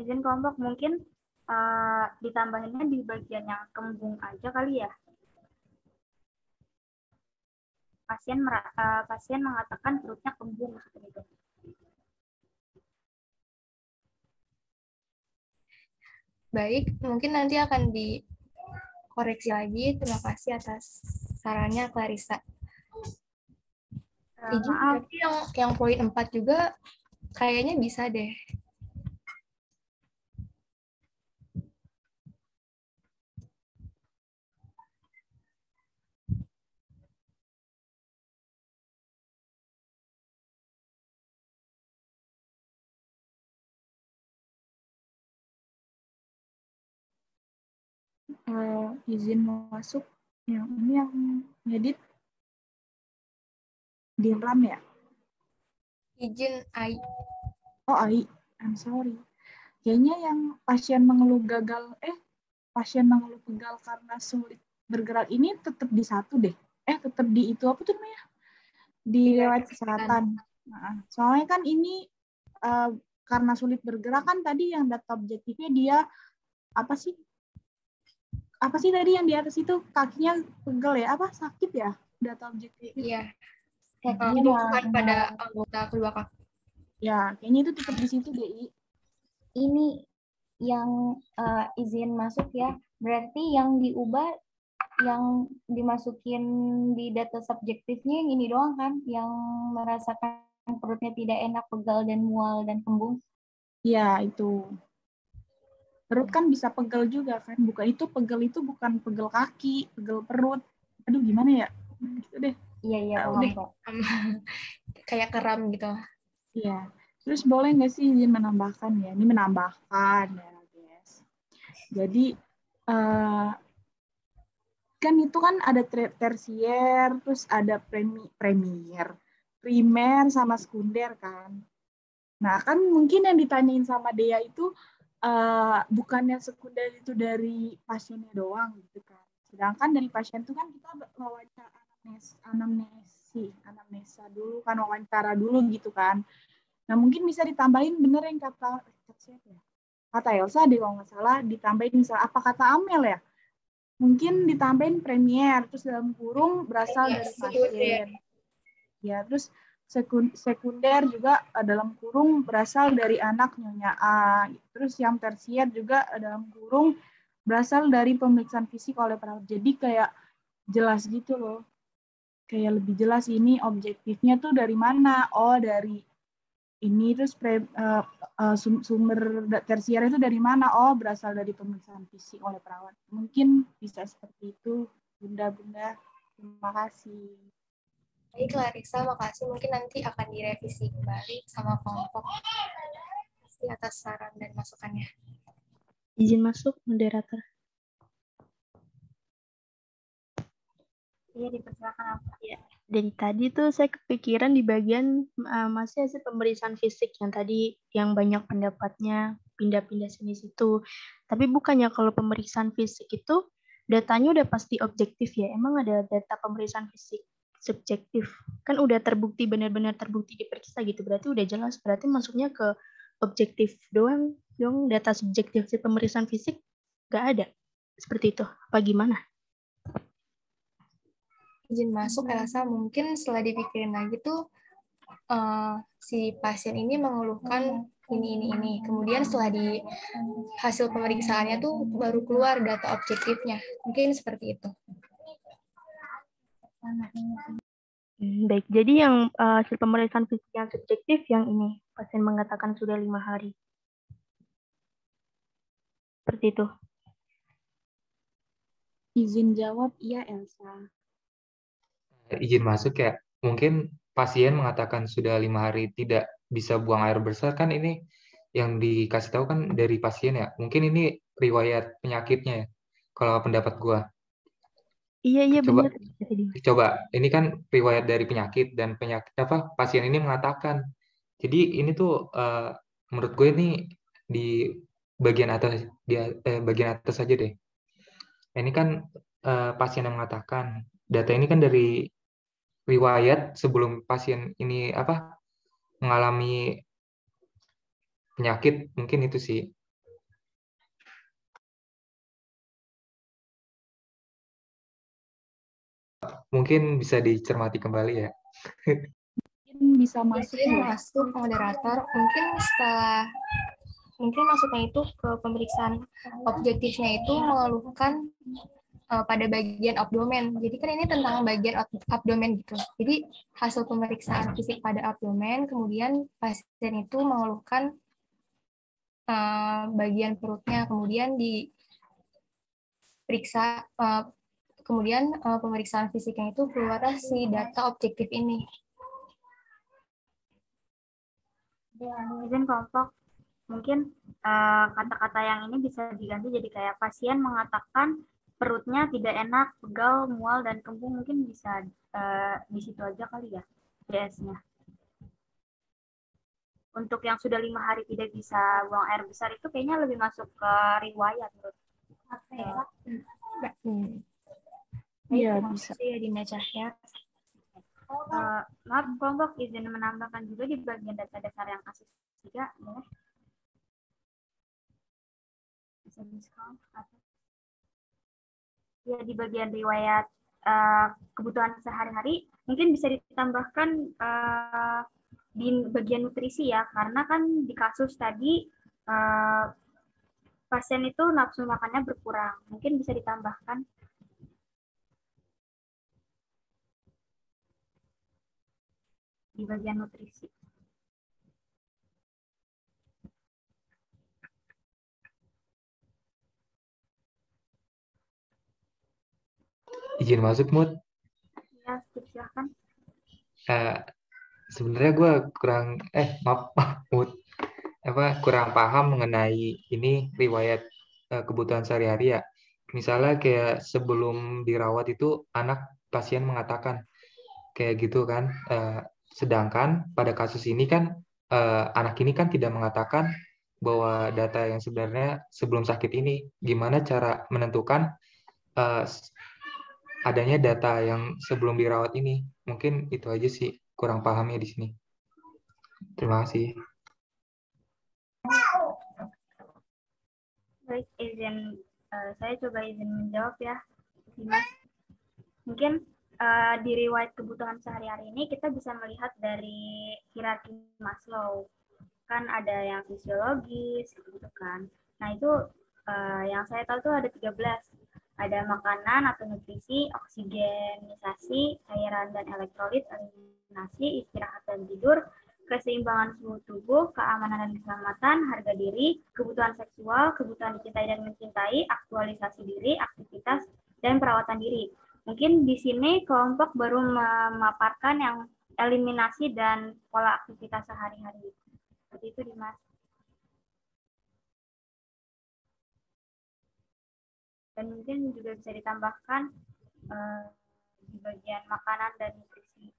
Izin kelompok mungkin ditambahinnya di bagian yang kembung aja kali ya. Pasien mengatakan perutnya kembung seperti itu. Baik, mungkin nanti akan dikoreksi lagi. Terima kasih atas sarannya Clarissa. Izin, berarti yang poin 4 juga kayaknya bisa deh. Izin masuk yang ini yang ngedit Dinram ya? Izin AI. Oh AI, I'm sorry. Kayaknya yang pasien mengeluh pasien mengeluh pegal karena sulit bergerak ini tetap di 1 deh. Tetap di itu apa tuh namanya? Di riwayat kesehatan. Nah, soalnya kan ini karena sulit bergerak kan tadi yang data objektifnya dia apa sih tadi yang di atas itu kakinya pegel ya, sakit ya data objektif. Iya. Jadi pada anggota kedua kaki. Ya, kayaknya itu tetap di situ deh. Ini yang izin masuk ya, berarti yang diubah yang dimasukin di data subjektifnya yang ini doang kan, yang merasakan perutnya tidak enak, pegal dan mual dan kembung. Iya, itu. Perut kan bisa pegel juga kan, pegel itu bukan pegel kaki, pegel perut. Aduh gimana ya? Gitu deh. Iya, paham. Kayak kram gitu. Iya. Terus boleh nggak sih izin menambahkan ya? Ini menambahkan ya, guys. Jadi kan itu kan ada tersier, terus ada primer sama sekunder kan. Nah kan mungkin yang ditanyain sama Dea itu bukannya sekunder itu dari pasiennya doang gitu kan. Sedangkan dari pasien itu kan kita wawancara anamnesa dulu kan, wawancara dulu gitu kan. Nah mungkin bisa ditambahin bener yang kata siapa ya? Kata Elsa deh kalau nggak salah, ditambahin misalnya apa kata Amel ya? Mungkin ditambahin premier, terus dalam kurung berasal dari pasien. Ya, terus sekunder juga dalam kurung berasal dari anak Nyonya A. Terus yang tersier juga dalam kurung berasal dari pemeriksaan fisik oleh perawat. Jadi kayak jelas gitu loh. kayak lebih jelas ini objektifnya tuh dari mana. Oh, dari ini, terus sumber tersier itu dari mana? Oh, berasal dari pemeriksaan fisik oleh perawat. Mungkin bisa seperti itu, Bunda-bunda. Terima kasih. Baik, Clarissa, makasih. Mungkin nanti akan direvisi kembali sama kelompok. Terima kasih atas saran dan masukannya. Izin masuk, moderator. Iya, dipersilakan apa? Ya, dari tadi tuh saya kepikiran di bagian masih hasil pemeriksaan fisik yang tadi yang banyak pendapatnya pindah-pindah sini situ. Tapi bukannya kalau pemeriksaan fisik itu datanya udah pasti objektif ya? Emang ada data pemeriksaan fisik subjektif? Kan udah terbukti, benar-benar terbukti diperiksa gitu. Berarti udah jelas. Berarti masuknya ke objektif doang dong, data subjektif si pemeriksaan fisik nggak ada. Seperti itu. Apa gimana? Izin masuk, Elsa, mungkin setelah dipikirin lagi tuh si pasien ini mengeluhkan ini. Kemudian setelah di hasil pemeriksaannya tuh baru keluar data objektifnya. Mungkin seperti itu. Baik, jadi yang hasil pemeriksaan fisik yang subjektif yang ini, pasien mengatakan sudah 5 hari. Seperti itu. Izin jawab, iya Elsa. Izin masuk ya, mungkin pasien mengatakan sudah 5 hari tidak bisa buang air besar, kan ini yang dikasih tahu kan dari pasien ya. Mungkin ini riwayat penyakitnya ya, kalau pendapat gua. Iya Coba, benar. coba, ini kan riwayat dari penyakit dan penyakit apa? Pasien ini mengatakan. Jadi ini tuh menurut gue ini di bagian atas bagian atas saja deh. Ini kan pasien yang mengatakan. Data ini kan dari riwayat sebelum pasien ini apa mengalami penyakit, mungkin itu sih. Mungkin bisa dicermati kembali ya. Mungkin bisa masuk. Masuk moderator. Mungkin masuknya itu ke pemeriksaan objektifnya itu mengeluhkan pada bagian abdomen. Jadi kan ini tentang bagian abdomen gitu. Jadi hasil pemeriksaan fisik pada abdomen, kemudian pasien itu mengeluhkan bagian perutnya, kemudian diperiksa, kemudian pemeriksaan fisiknya itu keluar si data objektif ini. Izin kelompok, mungkin kata-kata yang ini bisa diganti jadi kayak pasien mengatakan perutnya tidak enak, pegal, mual, dan kembung. Mungkin bisa di situ aja kali ya DS-nya. Untuk yang sudah 5 hari tidak bisa buang air besar itu kayaknya lebih masuk ke riwayat menurut saya. Iya, bisa. Iya, Dinda Cahya. Maaf, kelompok izin menambahkan juga di bagian data dasar yang kasus 3, boleh? Bisa diskon? Ya, di bagian riwayat kebutuhan sehari-hari, mungkin bisa ditambahkan di bagian nutrisi ya, karena kan di kasus tadi pasien itu nafsu makannya berkurang. Mungkin bisa ditambahkan. Di bagian nutrisi. Izin masuk, Mut. Ya, silakan. Sebenarnya gue kurang maaf Mut. Kurang paham mengenai ini riwayat kebutuhan sehari-hari ya. Misalnya kayak sebelum dirawat itu anak pasien mengatakan kayak gitu kan. Sedangkan pada kasus ini kan anak ini kan tidak mengatakan bahwa data yang sebenarnya sebelum sakit ini. Gimana cara menentukan adanya data yang sebelum dirawat ini? Mungkin itu aja sih kurang pahamnya di sini. Terima kasih. Baik, saya coba izin menjawab ya, Mas. Mungkin di riwayat kebutuhan sehari-hari ini kita bisa melihat dari hierarki Maslow. Kan ada yang fisiologis, gitu kan. Nah, itu yang saya tahu tuh ada 13. Ada makanan atau nutrisi, oksigenisasi, cairan dan elektrolit, eliminasi, istirahat dan tidur, keseimbangan suhu tubuh, keamanan dan keselamatan, harga diri, kebutuhan seksual, kebutuhan dicintai dan mencintai, aktualisasi diri, aktivitas, dan perawatan diri. Mungkin di sini kelompok baru memaparkan yang eliminasi dan pola aktivitas sehari-hari. Seperti itu, Dimas. Dan mungkin juga bisa ditambahkan di bagian makanan dan nutrisi.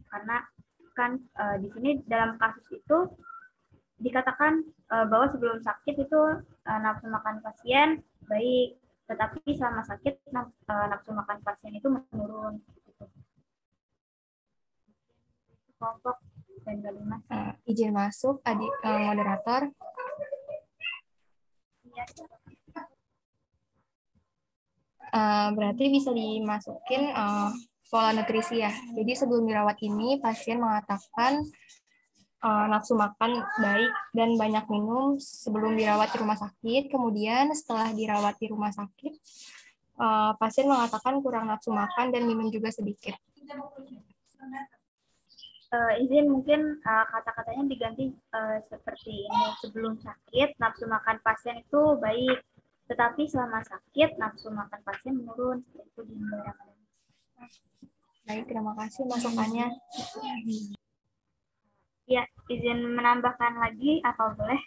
Karena kan di sini dalam kasus itu dikatakan bahwa sebelum sakit itu nafsu makan pasien baik, tetapi selama sakit nafsu makan pasien itu menurun. Kelompok dan Dimas. Izin masuk, adik moderator. Iya. Berarti bisa dimasukin pola nutrisi ya. Jadi sebelum dirawat ini pasien mengatakan nafsu makan baik dan banyak minum sebelum dirawat di rumah sakit. Kemudian setelah dirawat di rumah sakit, pasien mengatakan kurang nafsu makan dan minum juga sedikit. Izin mungkin kata-katanya diganti seperti ini. Sebelum sakit nafsu makan pasien itu baik, tetapi selama sakit nafsu makan pasien menurun. Itu di Baik, terima kasih masukannya. Ya, izin menambahkan lagi apa boleh?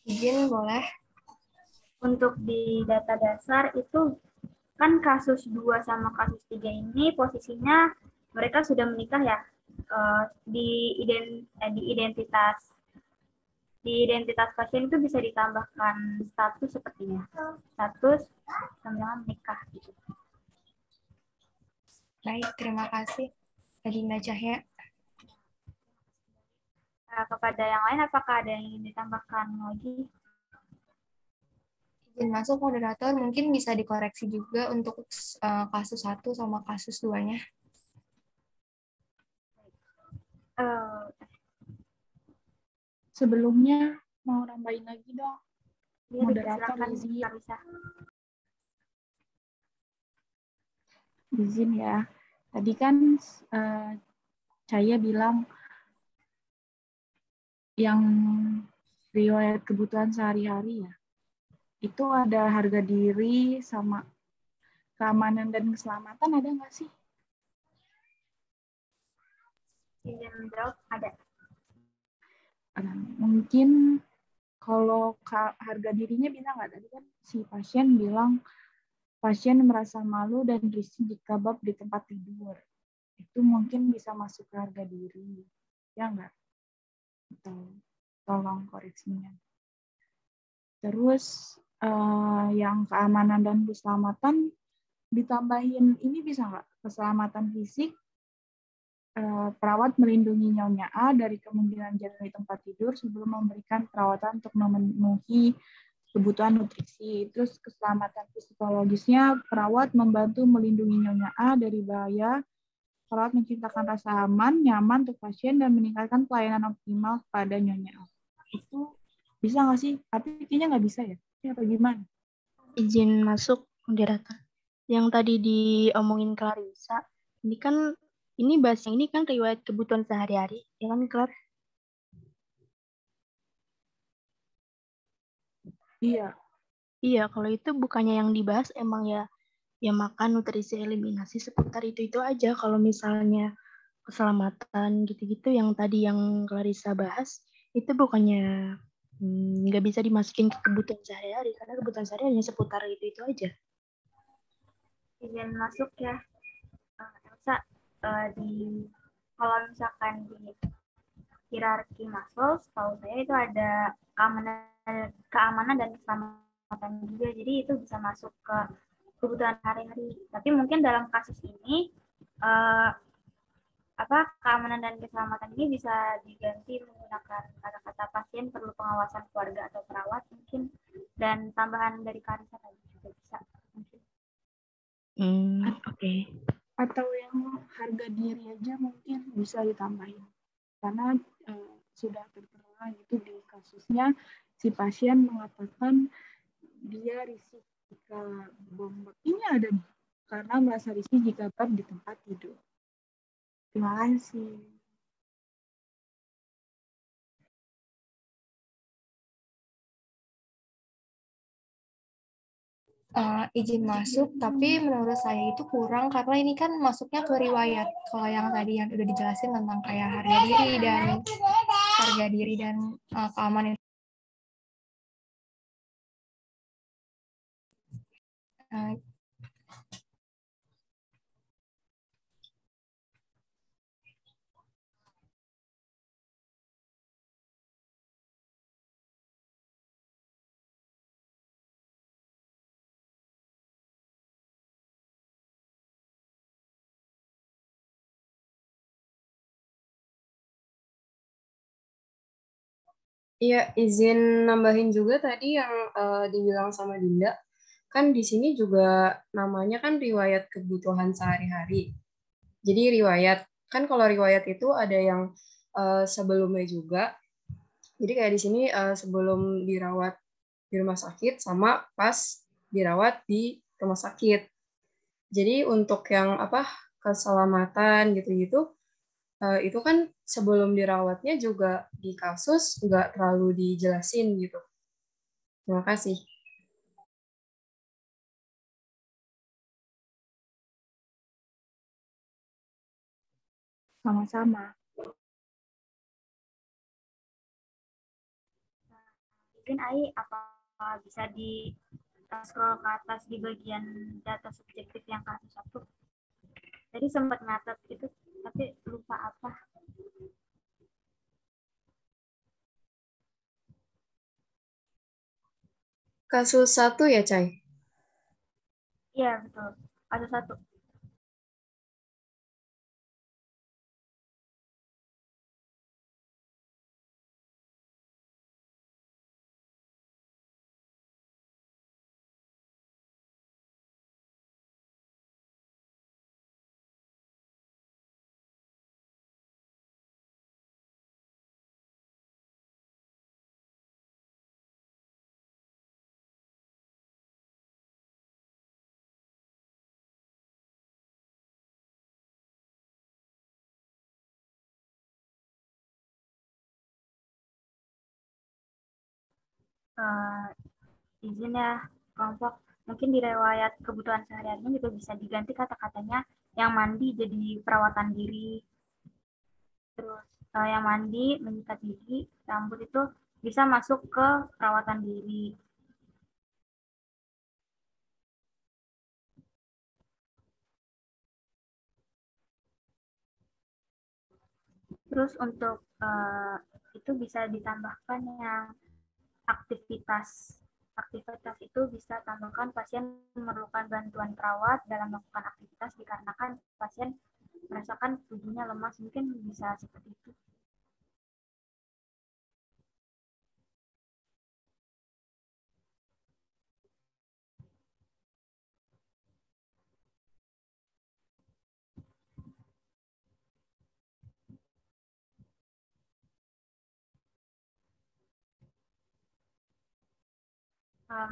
Izin boleh. Untuk di data dasar itu kan kasus 2 sama kasus 3 ini posisinya mereka sudah menikah ya. Di identitas pasien itu bisa ditambahkan status sepertinya. Status sama menikah gitu. Baik, terima kasih. Adinda Cahya. Kepada yang lain, apakah ada yang ingin ditambahkan lagi? Izin masuk moderator, mungkin bisa dikoreksi juga untuk kasus 1 sama kasus 2-nya. Sebelumnya mau nambahin lagi dong. Ya, Moderator izin ya. Tadi kan saya bilang yang riwayat kebutuhan sehari-hari ya. Itu ada harga diri sama keamanan dan keselamatan ada nggak sih? Izin jawab ada. Mungkin kalau harga dirinya bisa nggak? Tadi kan si pasien bilang pasien merasa malu dan risih jika bab di tempat tidur. Itu mungkin bisa masuk ke harga diri. Ya nggak? Tolong koreksinya. Terus yang keamanan dan keselamatan ditambahin ini bisa nggak? Keselamatan fisik, perawat melindungi nyonya A dari kemungkinan jatuh di tempat tidur sebelum memberikan perawatan untuk memenuhi kebutuhan nutrisi. Terus keselamatan psikologisnya, perawat membantu melindungi nyonya A dari bahaya. Perawat menciptakan rasa aman, nyaman untuk pasien dan meningkatkan pelayanan optimal kepada nyonya A. Itu bisa nggak sih? Tapi kayaknya nggak bisa ya? Ya apa gimana? Izin masuk, moderator. Yang tadi diomongin Clarissa, ini bahasnya ini kan riwayat kebutuhan sehari-hari, ya kan, Clar? Iya. Iya, kalau itu bukannya yang dibahas emang ya makan, nutrisi, eliminasi seputar itu aja. Kalau misalnya keselamatan gitu-gitu yang tadi yang Clarissa bahas, itu bukannya nggak bisa dimasukin ke kebutuhan sehari-hari, karena kebutuhan sehari-hari hanya seputar itu aja. Izin masuk ya, Elsa. Kalau misalkan di hierarki Maslow, setahu saya itu ada keamanan dan keselamatan juga. Jadi itu bisa masuk ke kebutuhan hari-hari. Tapi mungkin dalam kasus ini keamanan dan keselamatan ini bisa diganti menggunakan kata-kata pasien perlu pengawasan keluarga atau perawat mungkin, dan tambahan dari Clarissa tadi juga bisa mungkin. Oke. Atau yang harga diri aja mungkin bisa ditambahin. Karena sudah tertera gitu di kasusnya si pasien mengatakan dia risih jika bom ini ada nih, karena merasa risih jika bab di tempat tidur. Terima kasih. Izin masuk, tapi menurut saya itu kurang karena ini kan masuknya ke riwayat. Kalau yang tadi yang udah dijelasin tentang kayak harga diri dan keamanan. Iya, izin nambahin juga tadi yang dibilang sama Dinda. Kan di sini juga namanya kan riwayat kebutuhan sehari-hari. Jadi riwayat, kan kalau riwayat itu ada yang sebelumnya juga. Jadi kayak di sini sebelum dirawat di rumah sakit sama pas dirawat di rumah sakit. Jadi untuk yang keselamatan gitu-gitu, itu kan sebelum dirawatnya juga di kasus nggak terlalu dijelasin gitu. Terima kasih. Sama-sama. Mungkin Ai, apa bisa di scroll ke atas di bagian data subjektif yang kasus 1? Tadi sempat ngatat itu, tapi lupa apa. Kasus 1 ya, Cai? Iya, betul. Kasus 1. Izin ya, kelompok. Mungkin di riwayat kebutuhan sehari-harinya juga bisa diganti kata-katanya yang mandi jadi perawatan diri. Terus yang mandi, menyikat gigi, rambut itu bisa masuk ke perawatan diri. Terus untuk itu bisa ditambahkan yang aktivitas. Aktivitas itu bisa tambahkan pasien memerlukan bantuan perawat dalam melakukan aktivitas dikarenakan pasien merasakan tubuhnya lemas, mungkin bisa seperti itu.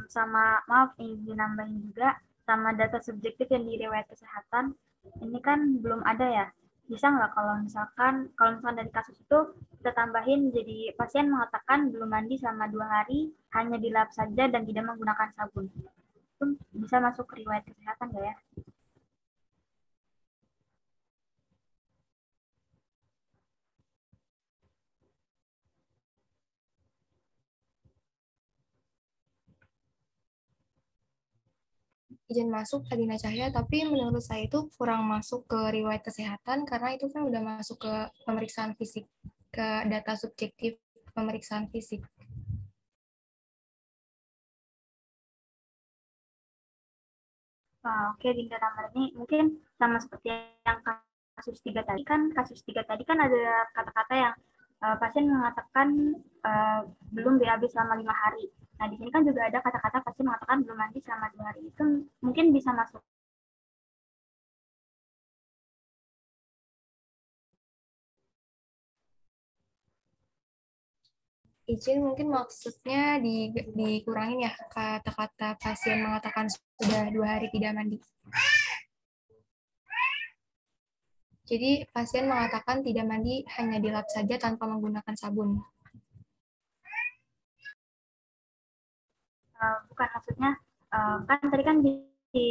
Sama maaf ini dinambahin juga sama data subjektif yang di riwayat kesehatan ini kan belum ada ya, bisa nggak kalau misalkan dari kasus itu kita tambahin jadi pasien mengatakan belum mandi selama 2 hari, hanya dilap saja dan tidak menggunakan sabun, itu bisa masuk ke riwayat kesehatan nggak ya? Izin masuk Adina Cahya, tapi menurut saya itu kurang masuk ke riwayat kesehatan karena itu kan udah masuk ke pemeriksaan fisik, ke data subjektif pemeriksaan fisik. Oke, Dinda Namar ini mungkin sama seperti yang kasus 3 tadi kan, ada kata-kata yang pasien mengatakan belum BAB selama 5 hari. Nah, di sini kan juga ada kata-kata pasien mengatakan belum mandi selama 2 hari. Itu mungkin bisa masuk. Izin mungkin maksudnya dikurangin ya kata-kata pasien mengatakan sudah 2 hari tidak mandi. Jadi pasien mengatakan tidak mandi hanya dilap saja tanpa menggunakan sabun. Bukan, maksudnya kan tadi kan di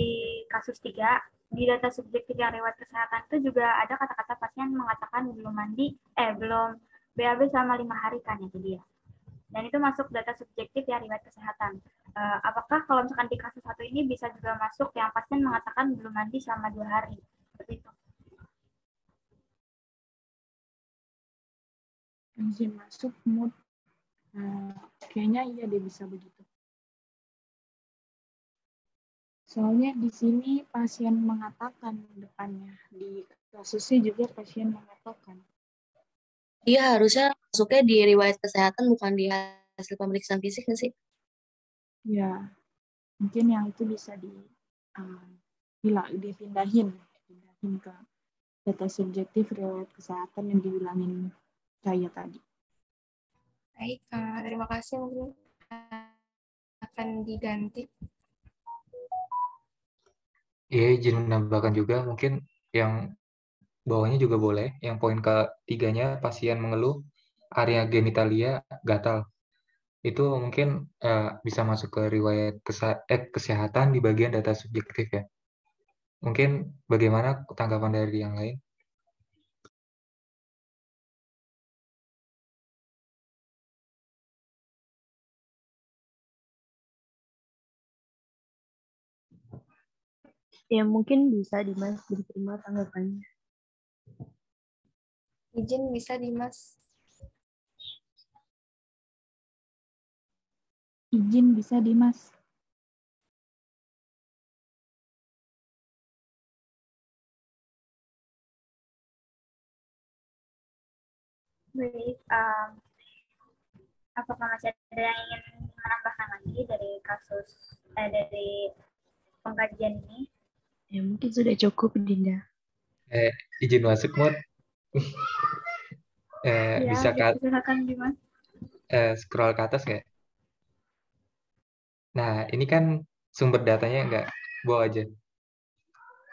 kasus 3 di data subjektif yang riwayat kesehatan itu juga ada kata-kata pasien mengatakan belum BAB selama 5 hari kan ya tadi ya. Dan itu masuk data subjektif yang riwayat kesehatan. Apakah kalau misalkan di kasus 1 ini bisa juga masuk yang pasien mengatakan belum mandi selama 2 hari? Seperti itu. Izin masuk mood. Kayaknya iya deh bisa begitu. Soalnya di sini pasien mengatakan depannya, di kasusnya juga pasien mengatakan. Iya, harusnya masuknya di riwayat kesehatan, bukan di hasil pemeriksaan fisik nggak sih? Ya, mungkin yang itu bisa dipindahin ke data subjektif riwayat kesehatan yang dibilangin saya tadi. Baik, terima kasih. Mungkin akan diganti. Iya, izin menambahkan juga mungkin yang bawahnya juga boleh. Yang poin ketiganya pasien mengeluh area genitalia gatal. Itu mungkin bisa masuk ke riwayat kesehatan di bagian data subjektif ya. Mungkin bagaimana tanggapan dari yang lain? Ya mungkin bisa Dimas diterima tanggapannya. Izin bisa Dimas. Izin bisa Dimas. Baik, apakah masih ada yang ingin menambahkan lagi dari dari pengkajian ini? Ya mungkin sudah cukup Dinda. Izin masuk Mod. Bisa silakan Dimas. Scroll ke atas nggak? Nah, ini kan sumber datanya nggak bawa aja.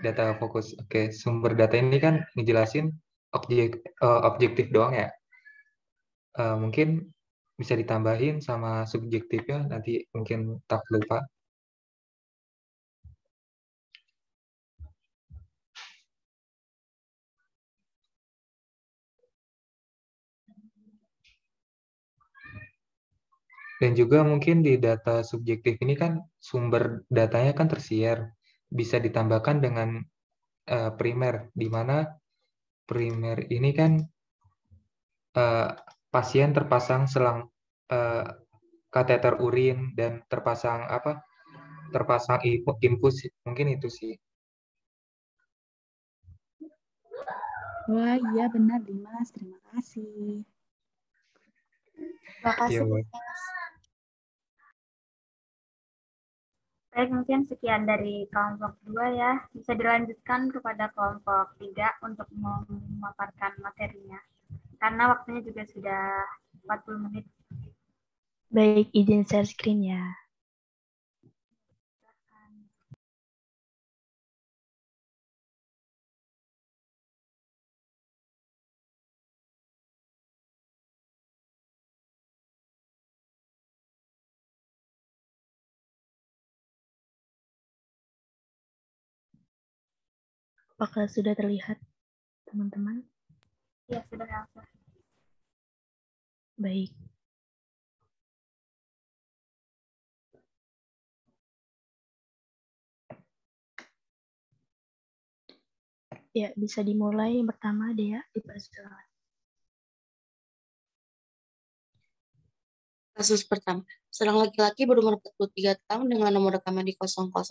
Data fokus. Oke, sumber data ini kan ngejelasin objektif doang ya. Mungkin bisa ditambahin sama subjektifnya, nanti mungkin tak lupa. Dan juga mungkin di data subjektif ini kan sumber datanya kan tersier. Bisa ditambahkan dengan primer, di mana primer ini kan pasien terpasang selang kateter urin dan terpasang infus, mungkin itu sih. Wah, iya benar Dimas. Terima kasih. Terima kasih. Baik, mungkin sekian dari kelompok 2 ya. Bisa dilanjutkan kepada kelompok 3 untuk memaparkan materinya. Karena waktunya juga sudah 40 menit. Baik, izin share screen ya. Apakah sudah terlihat, teman-teman? Ya, sudah Elsa. Baik. Ya, bisa dimulai yang pertama Dea, dipersilakan. Kasus pertama, seorang laki-laki berumur 43 tahun dengan nomor rekaman di 00011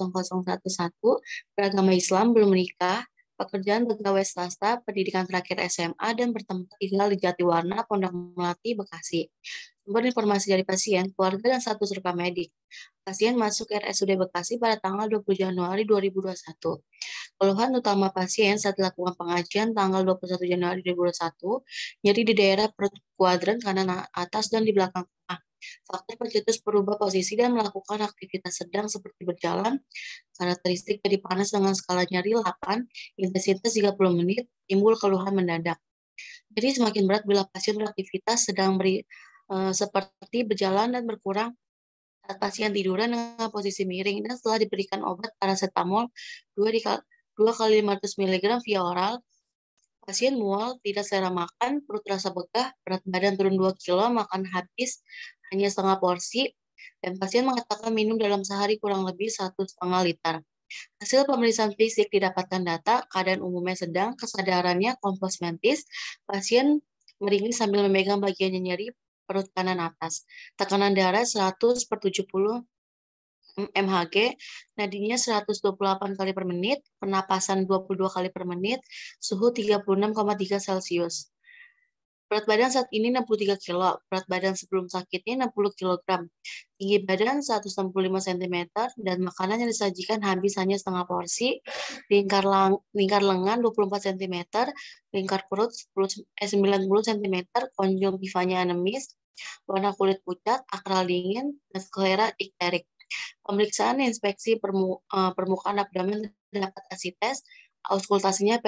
beragama Islam belum menikah, pekerjaan pegawai swasta, pendidikan terakhir SMA, dan bertempat tinggal di Jatiwarna, Pondok Melati, Bekasi. Sumber informasi dari pasien, keluarga, dan status rekam medik. Pasien masuk RSUD Bekasi pada tanggal 20 Januari 2021. Keluhan utama pasien saat dilakukan pengajian tanggal 21 Januari 2021, nyeri di daerah perut kuadran kanan atas dan di belakang tengah. Faktor pencetus berubah posisi dan melakukan aktivitas sedang seperti berjalan, karakteristik jadi panas dengan skala nyeri 8, intensitas 30 menit, timbul keluhan mendadak. Jadi semakin berat bila pasien beraktivitas sedang seperti berjalan dan berkurang saat pasien tiduran dengan posisi miring dan setelah diberikan obat paracetamol 2 kali 500 mg via oral, pasien mual, tidak selera makan, perut terasa begah, berat badan turun 2 kilo, makan habis hanya setengah porsi, dan pasien mengatakan minum dalam sehari kurang lebih 1,5 liter. Hasil pemeriksaan fisik didapatkan data, keadaan umumnya sedang, kesadarannya kompos mentis, pasien meringis sambil memegang bagian yang nyeri perut kanan atas. Tekanan darah 100/70 mHg, nadinya 128 kali per menit, pernapasan 22 kali per menit, suhu 36,3 Celcius. Berat badan saat ini 63 kilo, berat badan sebelum sakitnya 60 kg, tinggi badan 165 cm, dan makanan yang disajikan habis hanya setengah porsi, lingkar lengan 24 cm, lingkar perut 90 cm, konjungtivanya anemis, warna kulit pucat, akral dingin, dan sklera ikterik. Pemeriksaan inspeksi permukaan abdomen terdapat asites, auskultasinya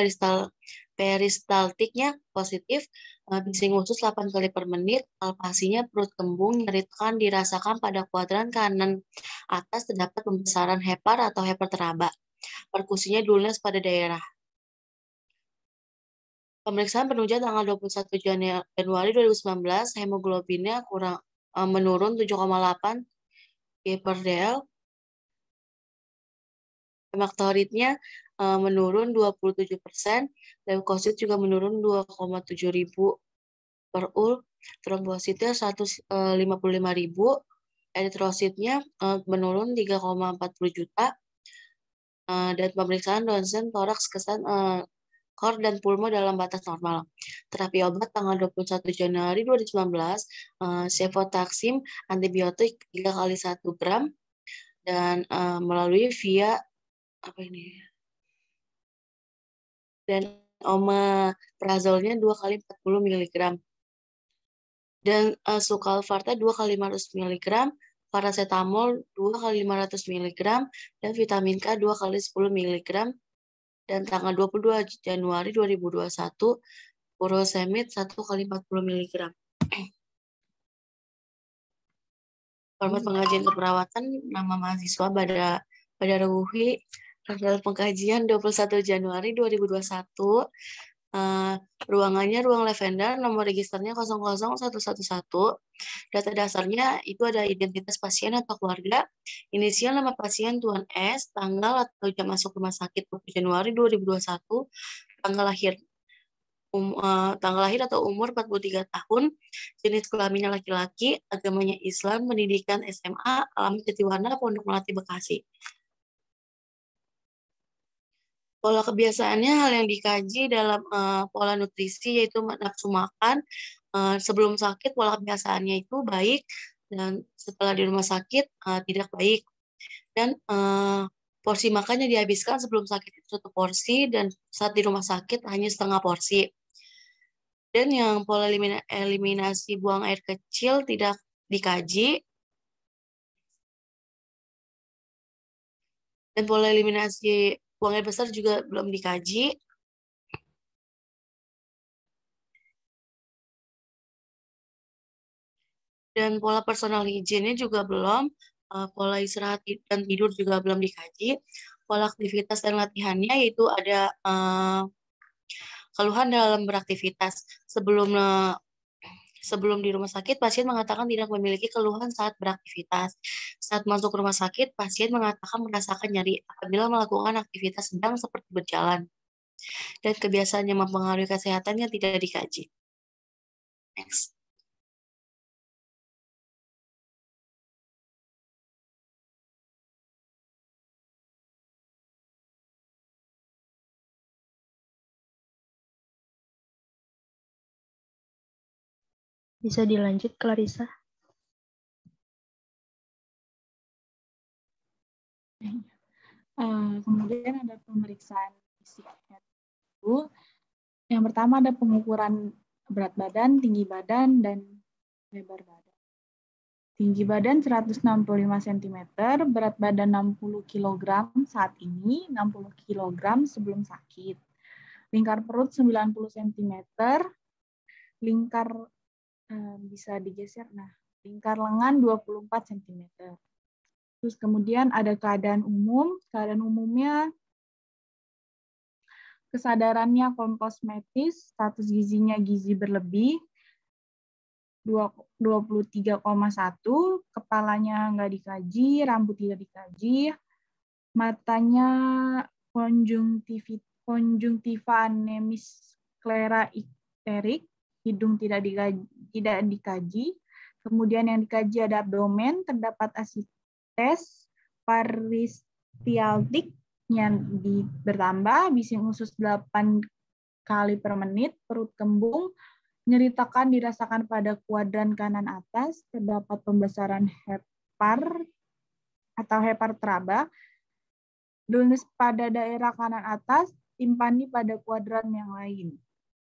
peristaltiknya positif, bising usus 8 kali per menit, palpasinya perut kembung, nyeri tekan dirasakan pada kuadran kanan atas, terdapat pembesaran hepar atau hiperteraba. Perkusinya lunas pada daerah. Pemeriksaan penunjang tanggal 21 Januari 2019, hemoglobinnya menurun 7,8 g/dl, hemaktoritnya menurun 27%, leukosit juga menurun 2,7 ribu per ul, trombositnya 155.000, eritrositnya menurun 3,40 juta, dan pemeriksaan ronsen toraks, kesan kor dan pulmo dalam batas normal. Terapi obat tanggal 21 Januari 2019, cefotaxime antibiotik 3 kali 1 gram, dan melalui via dan omeprazolnya 2 kali 40 mg, dan sukalfarta 2 kali 500 mg, paracetamol 2 kali 500 mg, dan vitamin K 2 kali 10 mg, dan tanggal 22 Januari 2021, furosemid 1 kali 40 mg. Format pengajian keperawatan, nama mahasiswa pada Ruhi, tanggal pengkajian 21 Januari 2021, ruangannya ruang lavender, nomor registernya 00111, data dasarnya itu ada identitas pasien atau keluarga, inisial nama pasien Tuan S, tanggal atau jam masuk rumah sakit 20 Januari 2021, tanggal lahir atau umur 43 tahun, jenis kelaminnya laki-laki, agamanya Islam, pendidikan SMA, alamat Jatiwarna, Pondok Melati, Bekasi. Pola kebiasaannya, hal yang dikaji dalam pola nutrisi yaitu nafsu makan. Sebelum sakit pola kebiasaannya itu baik, dan setelah di rumah sakit tidak baik. Dan porsi makannya dihabiskan sebelum sakit itu 1 porsi, dan saat di rumah sakit hanya setengah porsi. Dan yang pola eliminasi buang air kecil tidak dikaji. Dan pola eliminasi buang air besar juga belum dikaji. Dan pola personal hygiene juga belum. Pola istirahat dan tidur juga belum dikaji. Pola aktivitas dan latihannya yaitu ada keluhan dalam beraktivitas. Sebelum di rumah sakit, pasien mengatakan tidak memiliki keluhan saat beraktivitas. Saat masuk rumah sakit, pasien mengatakan merasakan nyeri apabila melakukan aktivitas sedang seperti berjalan. Dan kebiasaan yang mempengaruhi kesehatannya tidak dikaji. Next. Bisa dilanjut, Clarissa? Kemudian ada pemeriksaan fisik. Yang pertama ada pengukuran berat badan, tinggi badan, dan lebar badan. Tinggi badan 165 cm, berat badan 60 kg saat ini, 60 kg sebelum sakit. Lingkar perut 90 cm, lingkar bisa digeser, lingkar lengan 24 cm. Terus kemudian ada keadaan umumnya kesadarannya kosmetis, status gizinya gizi berlebih, 23,1, kepalanya nggak dikaji, rambut tidak dikaji, matanya konjungtiva anemis sklera ikterik, hidung tidak dikaji, kemudian yang dikaji ada abdomen, terdapat asites peristialtik yang bertambah, bising usus 8 kali per menit, perut kembung, nyeri tekan dirasakan pada kuadran kanan atas, terdapat pembesaran hepar atau hepar teraba, dullness pada daerah kanan atas, timpani pada kuadran yang lain.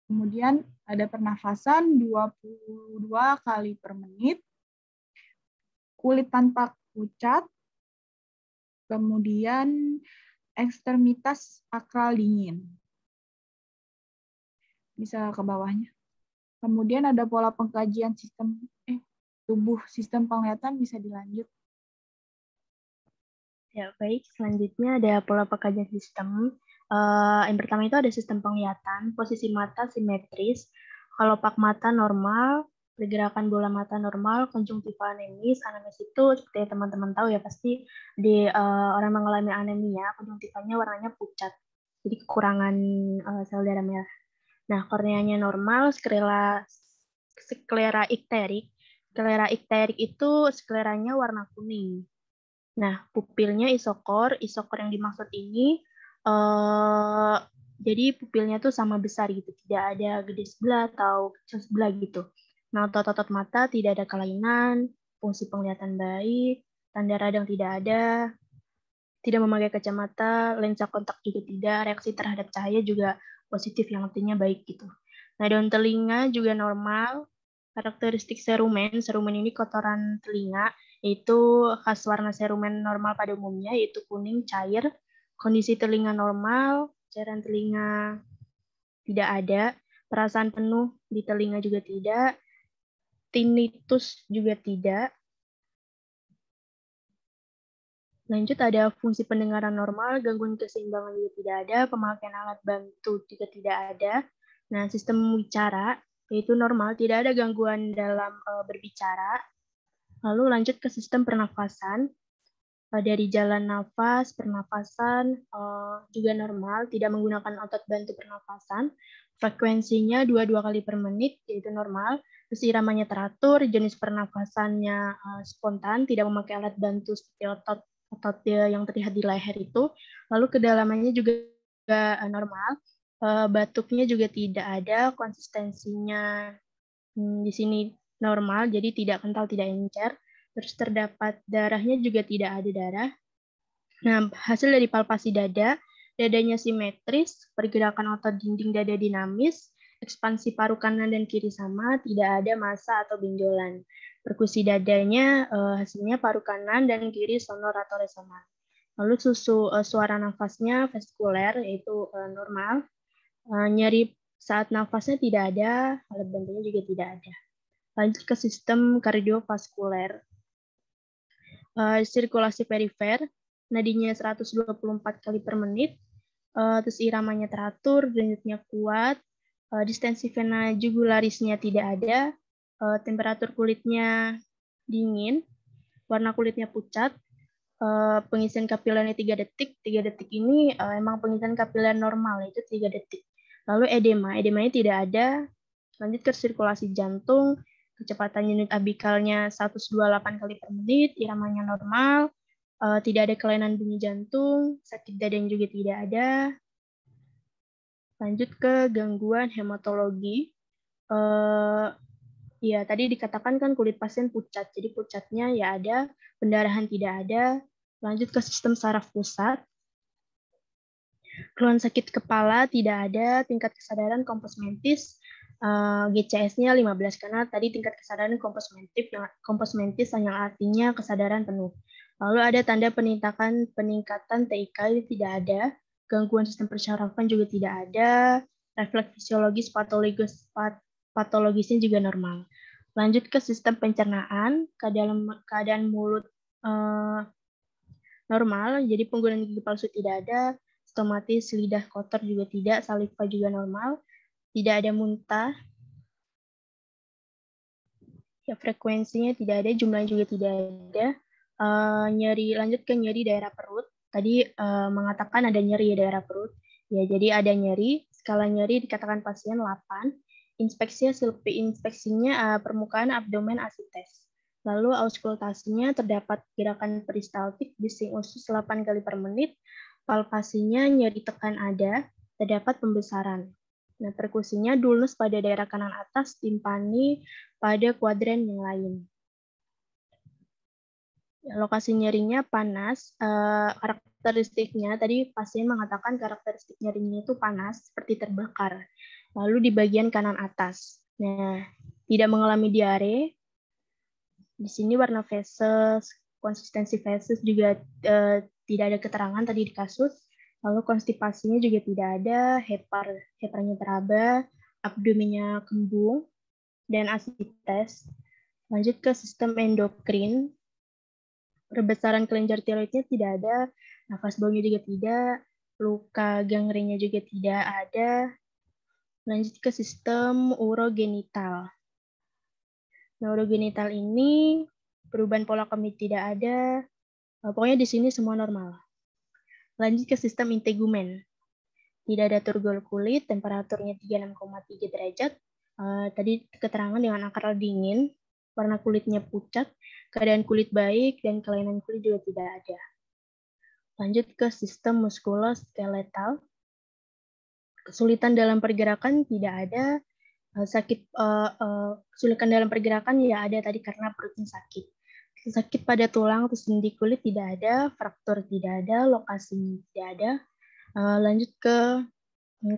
Kemudian ada pernafasan 22 kali per menit, kulit tanpa pucat, kemudian ekstremitas akral dingin. Bisa ke bawahnya. Kemudian ada pola pengkajian tubuh sistem penglihatan, bisa dilanjut. Ya, baik. Selanjutnya ada pola pengkajian sistem. Yang pertama itu ada sistem penglihatan, posisi mata simetris, kelopak mata normal, pergerakan bola mata normal, konjungtiva anemis. Anemis itu seperti teman-teman tahu ya, pasti di orang mengalami anemia, konjungtivanya warnanya pucat. Jadi kekurangan sel darah merah. Nah, korneanya normal, sklera ikterik. Sklera ikterik itu skleranya warna kuning. Nah, pupilnya isokor yang dimaksud ini jadi pupilnya tuh sama besar gitu, tidak ada gede sebelah atau kecil sebelah gitu. Nah, otot-otot mata tidak ada kelainan, fungsi penglihatan baik, tanda radang tidak ada, tidak memakai kacamata, lensa kontak juga tidak, reaksi terhadap cahaya juga positif, yang artinya baik gitu. Nah, daun telinga juga normal, karakteristik serumen ini kotoran telinga, yaitu khas warna serumen normal pada umumnya, yaitu kuning, cair, kondisi telinga normal, cairan telinga tidak ada, perasaan penuh di telinga juga tidak, tinnitus juga tidak. Lanjut ada fungsi pendengaran normal, gangguan keseimbangan juga tidak ada, pemakaian alat bantu juga tidak ada. Nah, sistem wicara yaitu normal, tidak ada gangguan dalam berbicara. Lalu lanjut ke sistem pernafasan. Dari jalan nafas, pernafasan juga normal, tidak menggunakan otot bantu pernafasan. Frekuensinya 22 kali per menit, yaitu normal. Terus iramanya teratur, jenis pernafasannya spontan, tidak memakai alat bantu seperti otot yang terlihat di leher itu. Lalu kedalamannya juga normal. Batuknya juga tidak ada, konsistensinya di sini normal, jadi tidak kental, tidak encer. Terus terdapat darahnya juga tidak ada darah. Nah, hasil dari palpasi dada, dadanya simetris, pergerakan otot dinding dada dinamis, ekspansi paru kanan dan kiri sama, tidak ada massa atau benjolan. Perkusi dadanya hasilnya paru kanan dan kiri sonor atau resonan. Lalu suara nafasnya vestikuler, yaitu normal. Nyeri saat nafasnya tidak ada, alat bantunya juga tidak ada. Lanjut ke sistem kardiovaskuler. Sirkulasi perifer, nadinya 124 kali per menit, terus iramanya teratur, denyutnya kuat, distensi vena jugularisnya tidak ada, temperatur kulitnya dingin, warna kulitnya pucat, pengisian kapilernya 3 detik. 3 detik ini emang pengisian kapiler normal, itu 3 detik. Lalu edemanya tidak ada. Lanjut ke sirkulasi jantung, kecepatan unit abikalnya 128 kali per menit, iramanya normal, tidak ada kelainan bunyi jantung, sakit dada yang juga tidak ada. Lanjut ke gangguan hematologi. Iya, tadi dikatakan kan kulit pasien pucat. Jadi pucatnya ya ada, pendarahan tidak ada. Lanjut ke sistem saraf pusat. Keluhan sakit kepala tidak ada, tingkat kesadaran kompos mentis, GCS-nya 15 karena tadi tingkat kesadaran kompos mentis yang artinya kesadaran penuh. Lalu ada tanda peningkatan TIK tidak ada, gangguan sistem persyarafan juga tidak ada, refleks fisiologis patologisnya juga normal. Lanjut ke sistem pencernaan, keadaan mulut normal, jadi penggunaan gigi palsu tidak ada, stomatis, lidah kotor juga tidak, saliva juga normal, tidak ada muntah, ya frekuensinya tidak ada, jumlahnya juga tidak ada. Nyeri, lanjut ke nyeri daerah perut. Tadi mengatakan ada nyeri daerah perut. Ya, jadi ada nyeri, skala nyeri dikatakan pasien 8. Inspeksinya permukaan abdomen asites. Lalu auskultasinya terdapat gerakan peristaltik bising usus 8 kali per menit. Palpasinya nyeri tekan ada, terdapat pembesaran. Nah, perkusinya dulnus pada daerah kanan atas, timpani pada kuadran yang lain. Lokasi nyerinya panas, karakteristiknya tadi pasien mengatakan karakteristik nyerinya itu panas seperti terbakar. Lalu di bagian kanan atas. Nah, tidak mengalami diare. Di sini warna feses, konsistensi feses juga tidak ada keterangan tadi di kasus. Lalu konstipasinya juga tidak ada, heparnya teraba, abdomennya kembung, dan asites. Lanjut ke sistem endokrin. Perbesaran kelenjar tiroidnya tidak ada, nafas baunya juga tidak, luka gangrennya juga tidak ada. Lanjut ke sistem urogenital. Nah, urogenital ini perubahan pola kemih tidak ada. Pokoknya di sini semua normal. Lanjut ke sistem integumen. Tidak ada turgor kulit, temperaturnya 36,3 derajat. Tadi keterangan dengan akar dingin, warna kulitnya pucat, keadaan kulit baik, dan kelainan kulit juga tidak ada. Lanjut ke sistem muskuloskeletal. Kesulitan dalam pergerakan tidak ada, kesulitan dalam pergerakan ya ada tadi karena perutnya sakit. Sakit pada tulang atau sendi kulit tidak ada, fraktur tidak ada, lokasinya tidak ada. Lanjut ke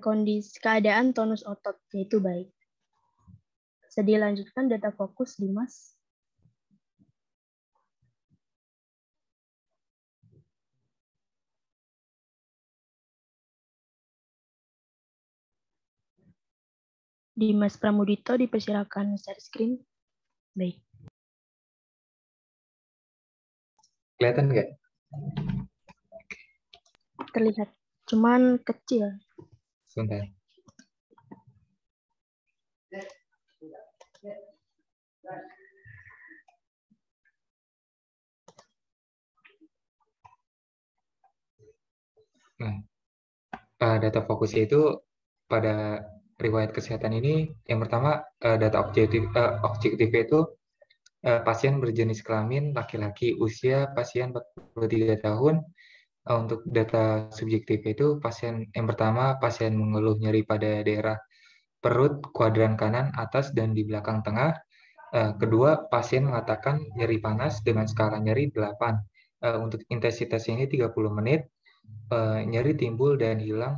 kondisi keadaan tonus otot, yaitu baik. Bisa dilanjutkan data fokus, Dimas. Dimas Pramudito dipersilakan share screen. Baik. Kelihatan nggak? Terlihat, cuman kecil. Sebentar. Nah, data fokusnya itu pada riwayat kesehatan ini, yang pertama data objektifnya itu pasien berjenis kelamin laki-laki, usia pasien 43 tahun. Untuk data subjektif itu pasien yang pertama pasien mengeluh nyeri pada daerah perut kuadran kanan atas dan di belakang tengah. Kedua, pasien mengatakan nyeri panas dengan skala nyeri 8. Untuk intensitasnya ini 30 menit. Nyeri timbul dan hilang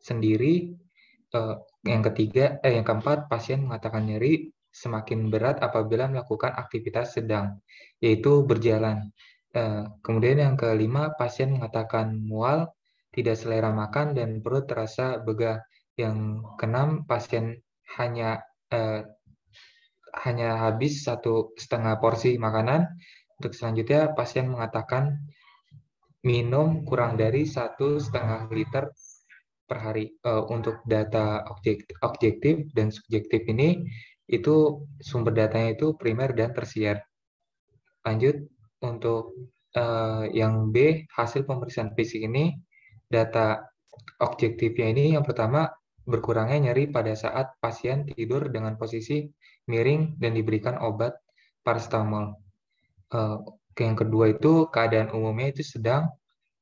sendiri. Yang keempat, pasien mengatakan nyeri semakin berat apabila melakukan aktivitas sedang, yaitu berjalan. Kemudian yang kelima, pasien mengatakan mual, tidak selera makan, dan perut terasa begah. Yang keenam, pasien hanya habis 1,5 porsi makanan. Untuk selanjutnya, pasien mengatakan minum kurang dari 1,5 liter per hari. Untuk data objektif dan subjektif ini, itu sumber datanya itu primer dan tersier. Lanjut. Untuk yang B, hasil pemeriksaan fisik ini, data objektifnya ini yang pertama, berkurangnya nyeri pada saat pasien tidur dengan posisi miring dan diberikan obat paracetamol. Yang kedua itu keadaan umumnya itu sedang.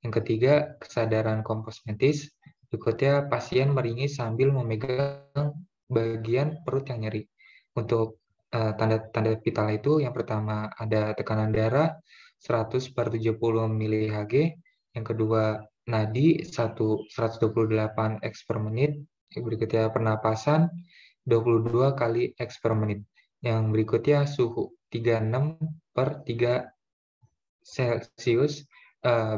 Yang ketiga, kesadaran kompos mentis. Berikutnya, pasien meringis sambil memegang bagian perut yang nyeri. Untuk tanda-tanda vital itu yang pertama ada tekanan darah 100/70 mHg, yang kedua nadi 128 X per menit, yang berikutnya pernapasan 22 kali X per menit, yang berikutnya suhu 36/3 Celcius.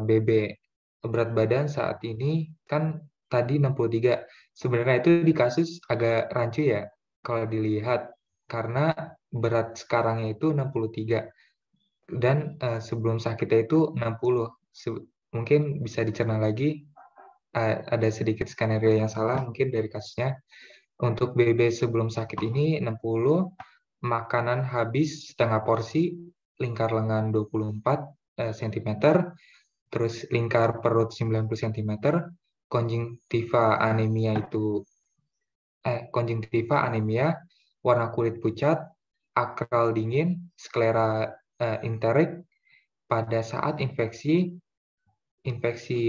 BB berat badan saat ini kan tadi 63. Sebenarnya itu di kasus agak rancu ya kalau dilihat, karena berat sekarangnya itu 63 dan sebelum sakitnya itu 60. Mungkin bisa dicerna lagi, ada sedikit skenario yang salah mungkin dari kasusnya. Untuk BB sebelum sakit ini 60, makanan habis setengah porsi, lingkar lengan 24 cm, terus lingkar perut 90 cm, konjungtiva anemia, warna kulit pucat, akral dingin, sklera enterik. Pada saat infeksi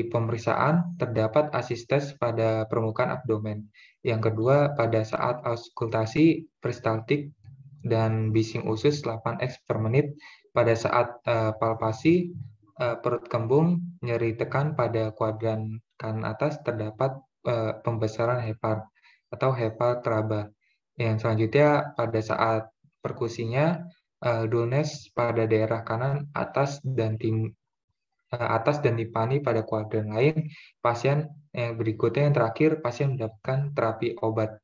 pemeriksaan terdapat asistes pada permukaan abdomen. Yang kedua, pada saat auskultasi peristaltik dan bising usus 8x per menit. Pada saat palpasi perut kembung, nyeri tekan pada kuadran kanan atas, terdapat pembesaran hepar atau hepatotraba. Yang selanjutnya, pada saat perkusinya, dullness pada daerah kanan atas dan dipani pada kuadran lain. Pasien yang berikutnya, yang terakhir, pasien mendapatkan terapi obat.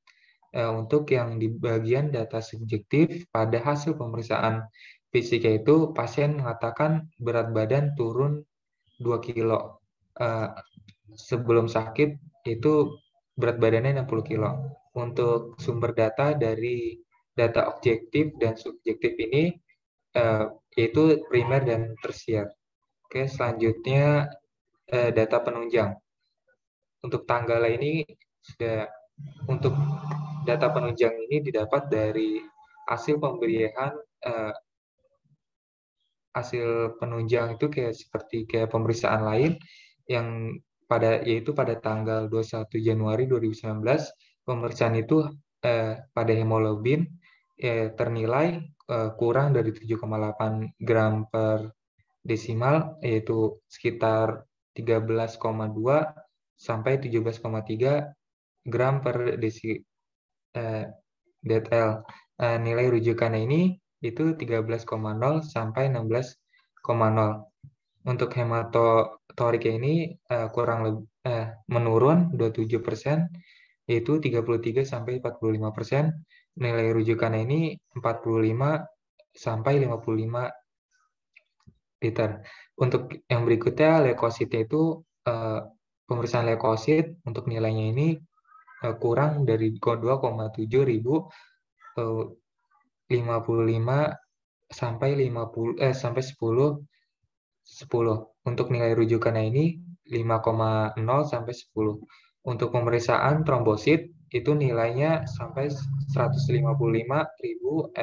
Untuk yang di bagian data subjektif, pada hasil pemeriksaan fisik itu pasien mengatakan berat badan turun 2 kilo. Sebelum sakit itu berat badannya 60 kilo. Untuk sumber data dari data objektif dan subjektif ini yaitu primer dan tersier. Oke, selanjutnya data penunjang. Untuk tanggal ini untuk data penunjang ini didapat dari hasil pemberian hasil penunjang itu seperti pemeriksaan lain yang yaitu pada tanggal 21 Januari 2019, pemeriksaan itu pada hemoglobin ternilai kurang dari 7,8 gram per desimal, yaitu sekitar 13,2 sampai 17,3 gram per DL. Nilai rujukannya ini itu 13,0 sampai 16,0. Untuk hematotorik ini menurun 27%, yaitu 33 sampai 45%. Nilai rujukannya ini 45 sampai 55 liter. Untuk yang berikutnya, leukositnya itu pemeriksaan leukosit untuk nilainya ini kurang dari 2,7 ribu, 55 sampai 10. Untuk nilai rujukannya ini 5,0 sampai 10. Untuk pemeriksaan trombosit itu nilainya sampai 155.000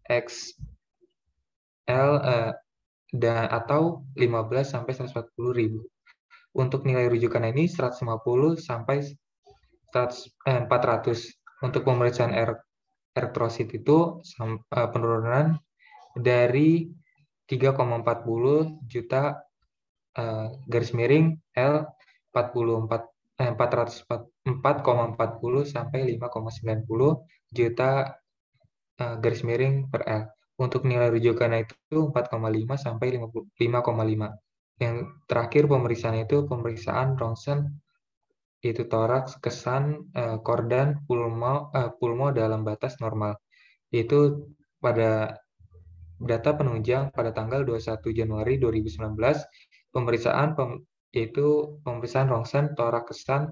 XL atau 15 sampai 140.000. Untuk nilai rujukannya ini 150 sampai 400. Untuk pemeriksaan eritrosit itu penurunan dari 3,40 juta garis miring L 4,40 sampai 5,90 juta garis miring per L. Untuk nilai rujukannya itu 4,5 sampai 5,5. Yang terakhir pemeriksaan itu pemeriksaan rongsen, yaitu toraks, kesan, kordan, pulmo dalam batas normal. Yaitu pada data penunjang pada tanggal 21 Januari 2019, yaitu pemeriksaan rongsen, toraks, kesan,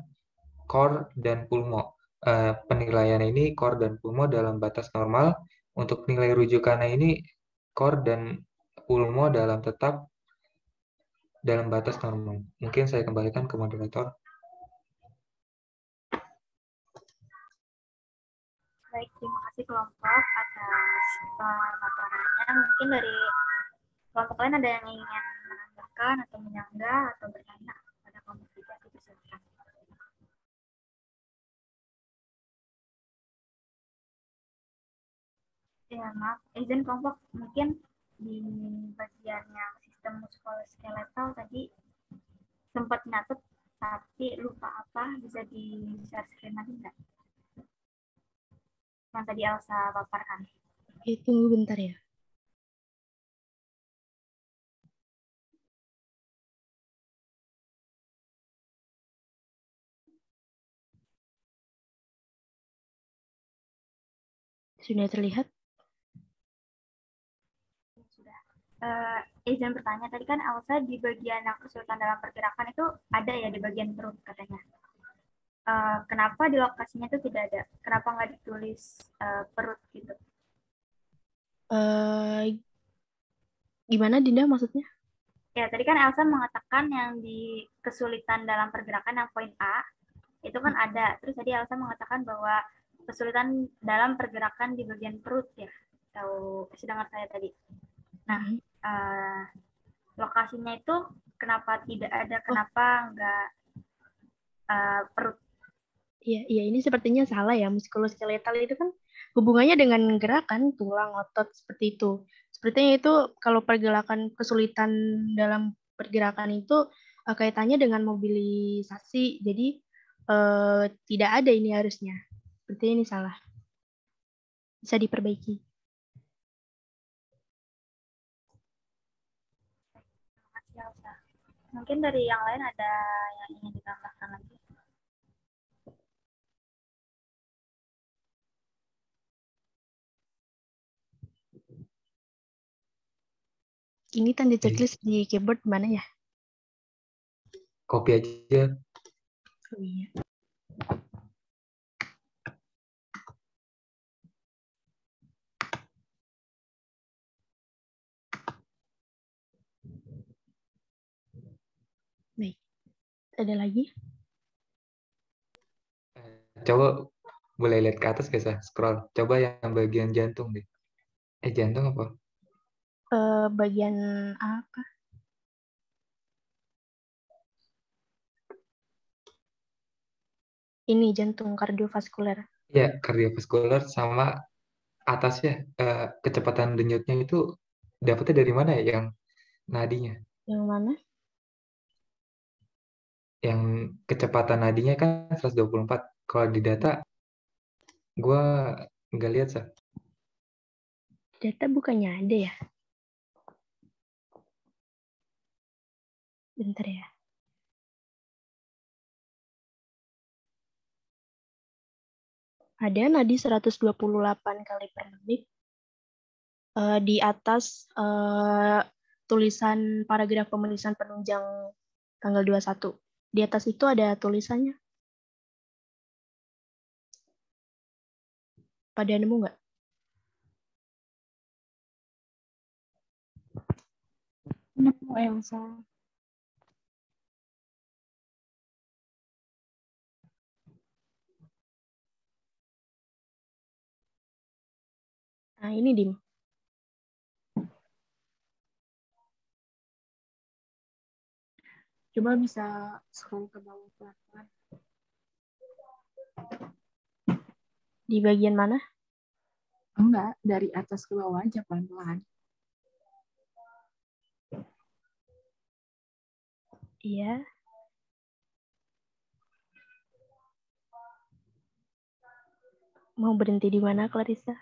kor, dan pulmo. Penilaian ini kor dan pulmo dalam batas normal. Untuk nilai rujukannya ini kor dan pulmo tetap dalam batas normal. Mungkin saya kembalikan ke moderator. Baik, terima kasih kelompok atas laporannya. Mungkin dari kelompok lain ada yang ingin menambahkan atau menyanggah atau bertanya pada kelompok 3, dipersilakan. Ya, maaf, izin kelompok mungkin di bagian yang sistem muskuloskeletal tadi sempat nyatet tapi lupa apa, bisa di share screen lagi nggak? Yang tadi Elsa paparkan. Oke, tunggu bentar ya. Sudah terlihat? Sudah. Izin bertanya, tadi kan Elsa di bagian yang kesulitan dalam pergerakan itu ada ya di bagian perut katanya. Kenapa di lokasinya itu tidak ada? Kenapa nggak ditulis perut gitu? Gimana Dinda maksudnya? Ya, tadi kan Elsa mengatakan yang di kesulitan dalam pergerakan yang poin A, itu kan ada. Terus tadi Elsa mengatakan bahwa kesulitan dalam pergerakan di bagian perut ya. Tahu sedangkan saya tadi. Nah, lokasinya itu kenapa tidak ada? Kenapa nggak perut? Iya, ini sepertinya salah ya. Muskuloskeletal itu kan hubungannya dengan gerakan tulang, otot seperti itu. Sepertinya itu kalau pergerakan kesulitan dalam pergerakan itu kaitannya dengan mobilisasi. Jadi tidak ada ini harusnya. Sepertinya ini salah. Bisa diperbaiki. Mungkin dari yang lain ada yang ingin ditambahkan lagi. Ini tanda checklist di keyboard mana ya? Copy aja. Oh iya. Baik. Ada lagi? Coba boleh lihat ke atas guys ya, scroll. Coba yang bagian jantung deh. Jantung apa? Bagian apa? Ini jantung kardiovaskuler. Ya, kardiovaskuler sama atasnya kecepatan denyutnya itu dapetnya dari mana ya yang nadinya? Yang mana? Yang kecepatan nadinya kan 124. Kalau di data gue nggak lihat sih. Data bukannya ada ya? Bentar ya. Ada nadi 128 kali per menit. Di atas tulisan paragraf pemeriksaan penunjang tanggal 21. Di atas itu ada tulisannya. Pada nemu nggak? Nemu Elsa. Nah, ini Dim. Coba bisa scroll ke bawah pelan-pelan. Di bagian mana? Enggak, dari atas ke bawah aja pelan-pelan. Iya. Mau berhenti di mana, Clarissa?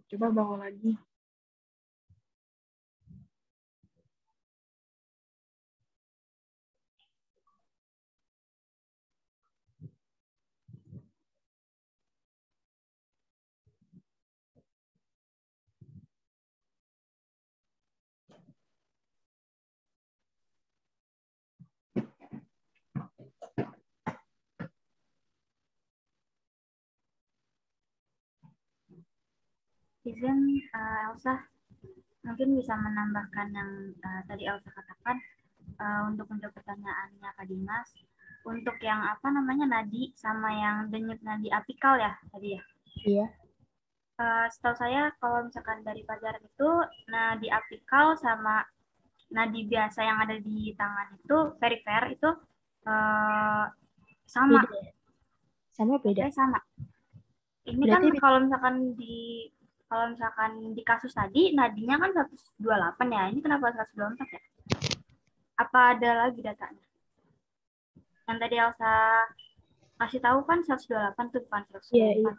Coba bawa lagi. Izin Elsa, mungkin bisa menambahkan yang tadi Elsa katakan untuk pertanyaannya Kak Dimas. Untuk yang apa namanya nadi sama yang denyut nadi apikal ya tadi ya? Iya. Setahu saya kalau misalkan dari pelajaran itu nadi apikal sama nadi biasa yang ada di tangan itu perifer itu sama. Beda. Sama beda? Sama. Ini kan Berarti kalau misalkan di kasus tadi nadinya kan 128 ya. Ini kenapa 124 ya? Apa ada lagi datanya? Yang tadi Elsa kasih tahu kan 128 tuh bukan 124. iya.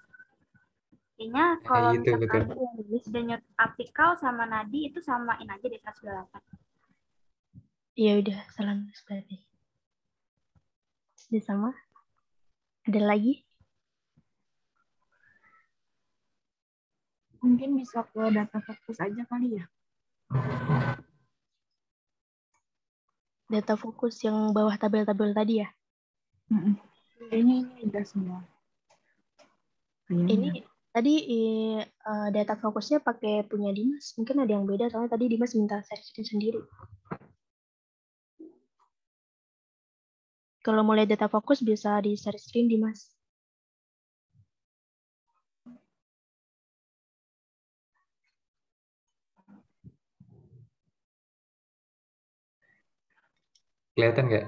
Artinya kalau Itu betul. misalkan denyut apikal sama nadi itu samain aja deh 128. Iya udah salah nulis berarti. Udah sama. Ada lagi? Mungkin bisa ke data fokus aja kali ya. Data fokus yang bawah tabel-tabel tadi ya? Kayaknya ini udah semua. Ini tadi data fokusnya pakai punya Dimas. Mungkin ada yang beda soalnya tadi Dimas minta share screen sendiri. Kalau mulai data fokus bisa di share screen Dimas. Kelihatan nggak?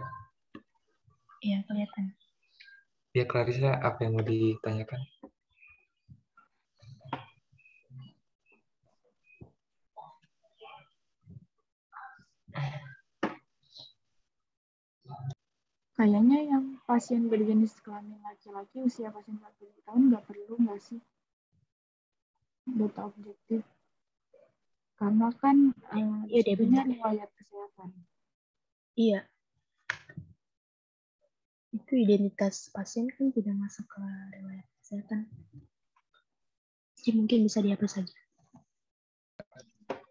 Iya, kelihatan. Ya, Clarissa, apa yang mau ditanyakan? Kayaknya yang pasien berjenis kelamin laki-laki usia pasien 40 tahun nggak perlu nggak sih data objektif? Karena kan Iya deh, disitunya benar. riwayat kesehatan. Iya. Itu identitas pasien kan tidak masuk ke riwayat kesehatan. Jadi mungkin bisa dihapus saja.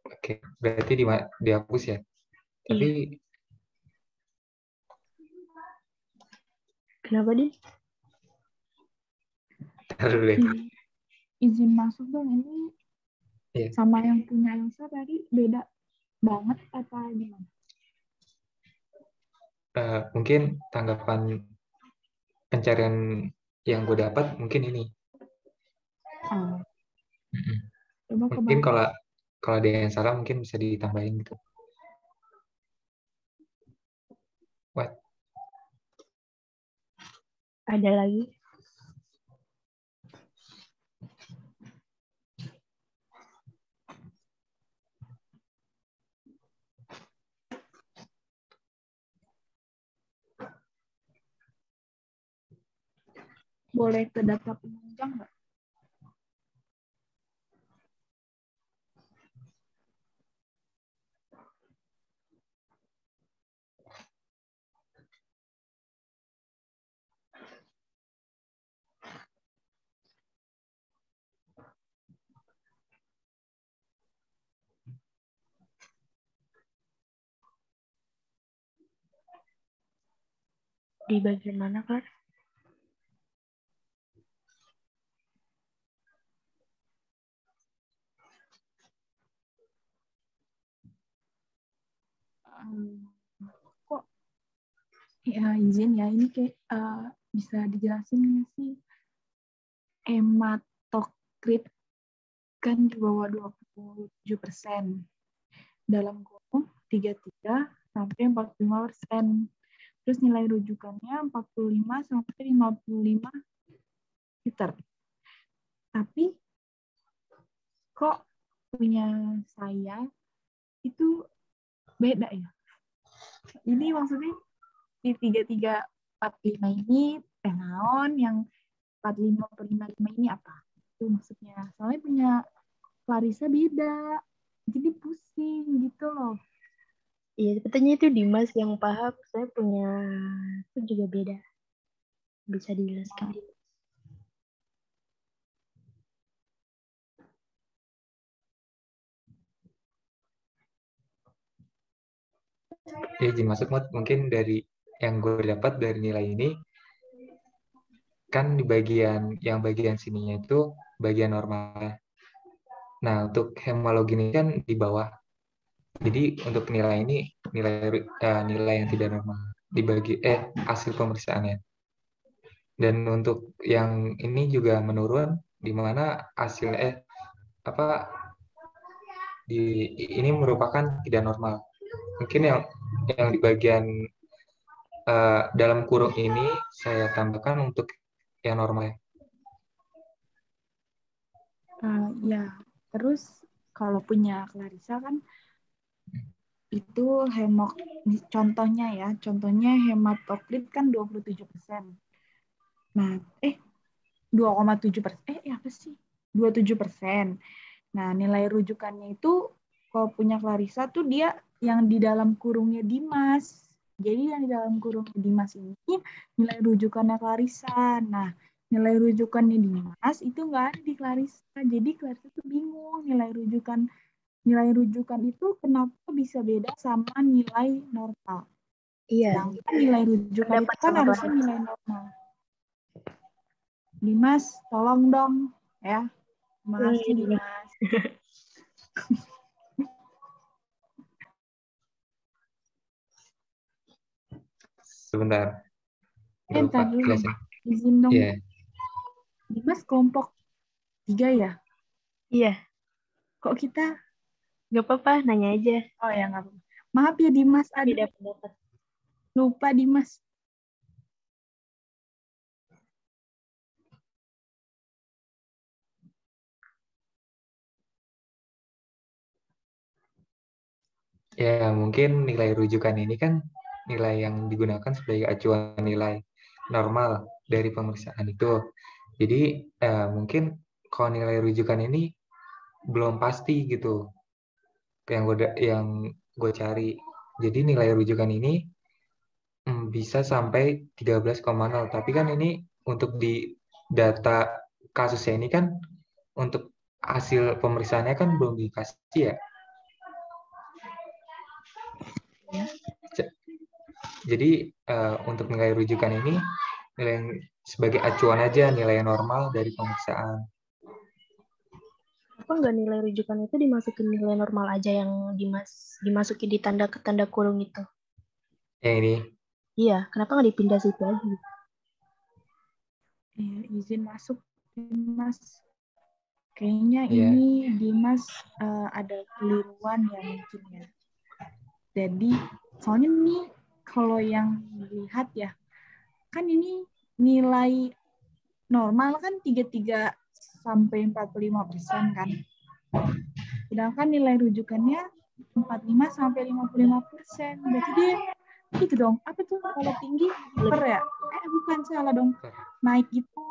Oke, berarti dihapus ya. Tapi Iya. Kenapa, Din? taruh deh. Izin masuk dong, ini Iya. sama yang punya Elsa tadi beda banget apa gimana? Mungkin tanggapan pencarian yang gue dapat mungkin ini. Coba Mungkin kalau ada yang salah mungkin bisa ditambahin gitu. What? Ada lagi? Boleh ke data penunjang nggak? Di bagian mana, Klar? Kok ya izin ya, ini kayak bisa dijelasin nggak sih? Hematokrit kan di bawah 27%. Dalam kurung 33 sampai 45%. Terus nilai rujukannya 45 sampai 55 liter. Tapi kok punya saya itu beda ya? Ini maksudnya di 3345 ini teh naon, yang 45/55 ini apa? Itu maksudnya. Soalnya punya Clarissa beda. Jadi pusing gitu loh. Iya, sebetulnya itu Dimas yang paham. Saya punya itu juga beda. Bisa dijelaskan. Ya, izin masuk mungkin dari yang gue dapat dari nilai ini, kan di bagian sininya itu bagian normal. Nah, untuk hemologi ini kan di bawah. Jadi untuk nilai ini nilai yang tidak normal dibagi hasil pemeriksaannya. Dan untuk yang ini juga menurun, di mana hasil ini merupakan tidak normal. Mungkin yang di bagian dalam kurung ini saya tambahkan untuk yang normal. Ya, terus kalau punya Clarissa kan itu contohnya hematokrit kan 27%. Nah, 2,7%. Apa sih? 27%. Nah, nilai rujukannya itu kalau punya Clarissa tuh dia yang di dalam kurungnya Dimas. Jadi yang di dalam kurungnya Dimas ini nilai rujukannya Clarissa. Nah, nilai rujukannya Dimas itu nggak ada di Clarissa. Jadi Clarissa tuh bingung nilai rujukan itu kenapa bisa beda sama nilai normal. Iya. Sedangkan nilai rujukan itu kan harusnya nilai normal. Dimas, tolong dong ya. Terima kasih Dimas. Sebentar. Entar dulu. Izin dong. Yeah. Dimas kelompok 3 ya? Iya. Kok kita? Gak apa-apa, nanya aja. Oh ya, nggak apa-apa. Maaf ya Dimas, Beda pendapat. Lupa Dimas. Ya, mungkin nilai rujukan ini kan nilai yang digunakan sebagai acuan nilai normal dari pemeriksaan itu. Jadi mungkin kalau nilai rujukan ini belum pasti gitu yang gue cari. Jadi nilai rujukan ini bisa sampai 13,0. Tapi kan ini untuk di data kasusnya ini kan untuk hasil pemeriksaannya kan belum dikasih ya. Jadi untuk nilai rujukan ini nilai sebagai acuan aja nilai normal dari pemeriksaan. Apa nggak nilai rujukan itu dimasukin nilai normal aja yang dimasuki di tanda kurung itu? Yang ini? Iya, kenapa nggak dipindah situ aja? Izin masuk Dimas. Kayaknya ini Dimas ada keliruan ya mungkin ya. Jadi soalnya nih kalau yang dilihat ya, kan ini nilai normal kan 33 sampai 45% kan. Sedangkan nilai rujukannya 45 sampai 55%. Berarti dia itu dong, apa tuh kalau tinggi hiper ya? Bukan, salah dong. Naik itu.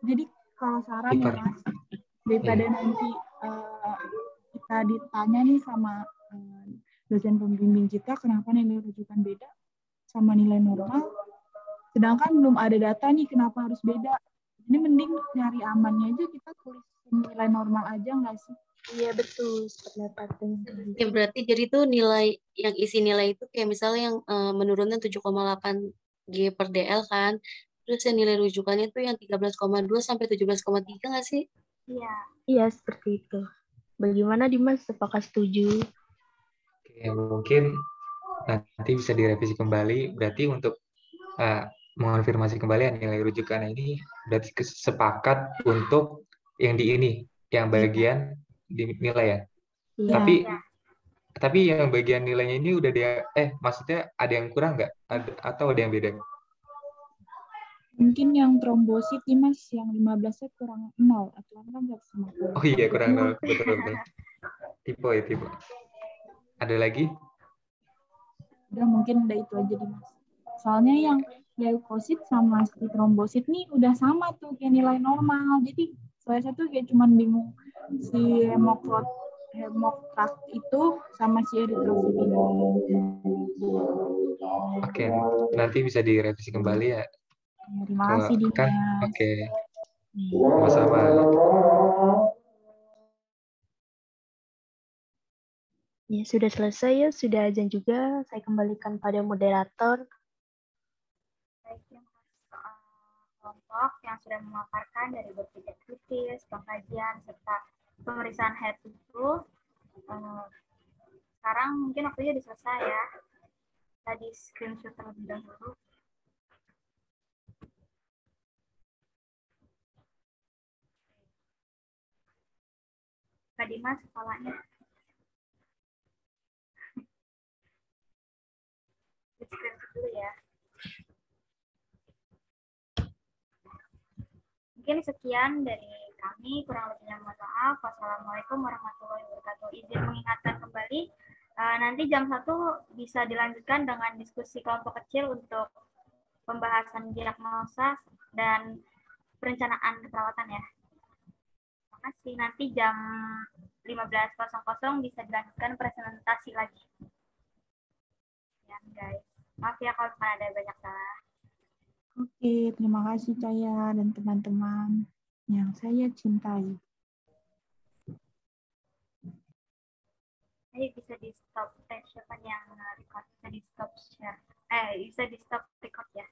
Jadi kalau saran ya Mas, daripada nanti kita ditanya nih sama dosen pembimbing kita kenapa nilai rujukan beda sama nilai normal, sedangkan belum ada data nih kenapa harus beda. Ini mending nyari amannya aja kita tulis nilai normal aja nggak sih? Iya betul, pendapatnya. Ya berarti jadi tuh nilai yang isi nilai itu kayak misalnya yang menurunnya 7,8 G per DL kan. Terus yang nilai rujukannya tuh yang 13,2 sampai 17,3 nggak sih? Iya. Iya, seperti itu. Bagaimana Dimas? Apakah setuju? Oke, mungkin nanti bisa direvisi kembali. Berarti untuk mengonfirmasi kembali nilai rujukan ini berarti sepakat untuk yang di ini, yang bagian dinilai ya. Iya. Tapi yang bagian nilainya ini udah dia maksudnya ada yang kurang nggak? Atau ada yang beda? Mungkin yang trombosit nih Mas, yang 15-nya kurang 0 atau kan nggak sama. Oh iya, kurang 0, betul. Tipe. Ada lagi? Udah mungkin udah itu aja Mas. Soalnya yang leukosit sama si trombosit nih udah sama tuh kayak nilai normal. Jadi saya tuh kayak cuman bingung si hemokrat itu sama si eritrosit ini. Oke, nanti bisa direvisi kembali ya. Terima kasih Dimas. Oke. Sama-sama. Ya, sudah selesai ya, sudah azan juga. Saya kembalikan pada moderator. Baik, terima kasih kelompok yang sudah memaparkan dari berpikir kritis, pengkajian, serta pemeriksaan head itu. Sekarang mungkin waktunya sudah selesai ya. Tadi screenshot terlebih dahulu. Kak Dimas, kepalanya. Screenshot dulu ya. Mungkin sekian dari kami. Kurang lebihnya mohon maaf. Wassalamualaikum warahmatullahi wabarakatuh. Izin mengingatkan kembali, nanti jam 1 bisa dilanjutkan dengan diskusi kelompok kecil untuk pembahasan diagnosa dan perencanaan keperawatan ya. Terima kasih. Nanti jam 15.00 bisa dilanjutkan presentasi lagi. Ya guys, maaf ya kalau ada banyak salah. Oke, terima kasih Caya dan teman-teman yang saya cintai. Ayo bisa di stop, siapa yang record bisa di stop share, bisa di stop record ya.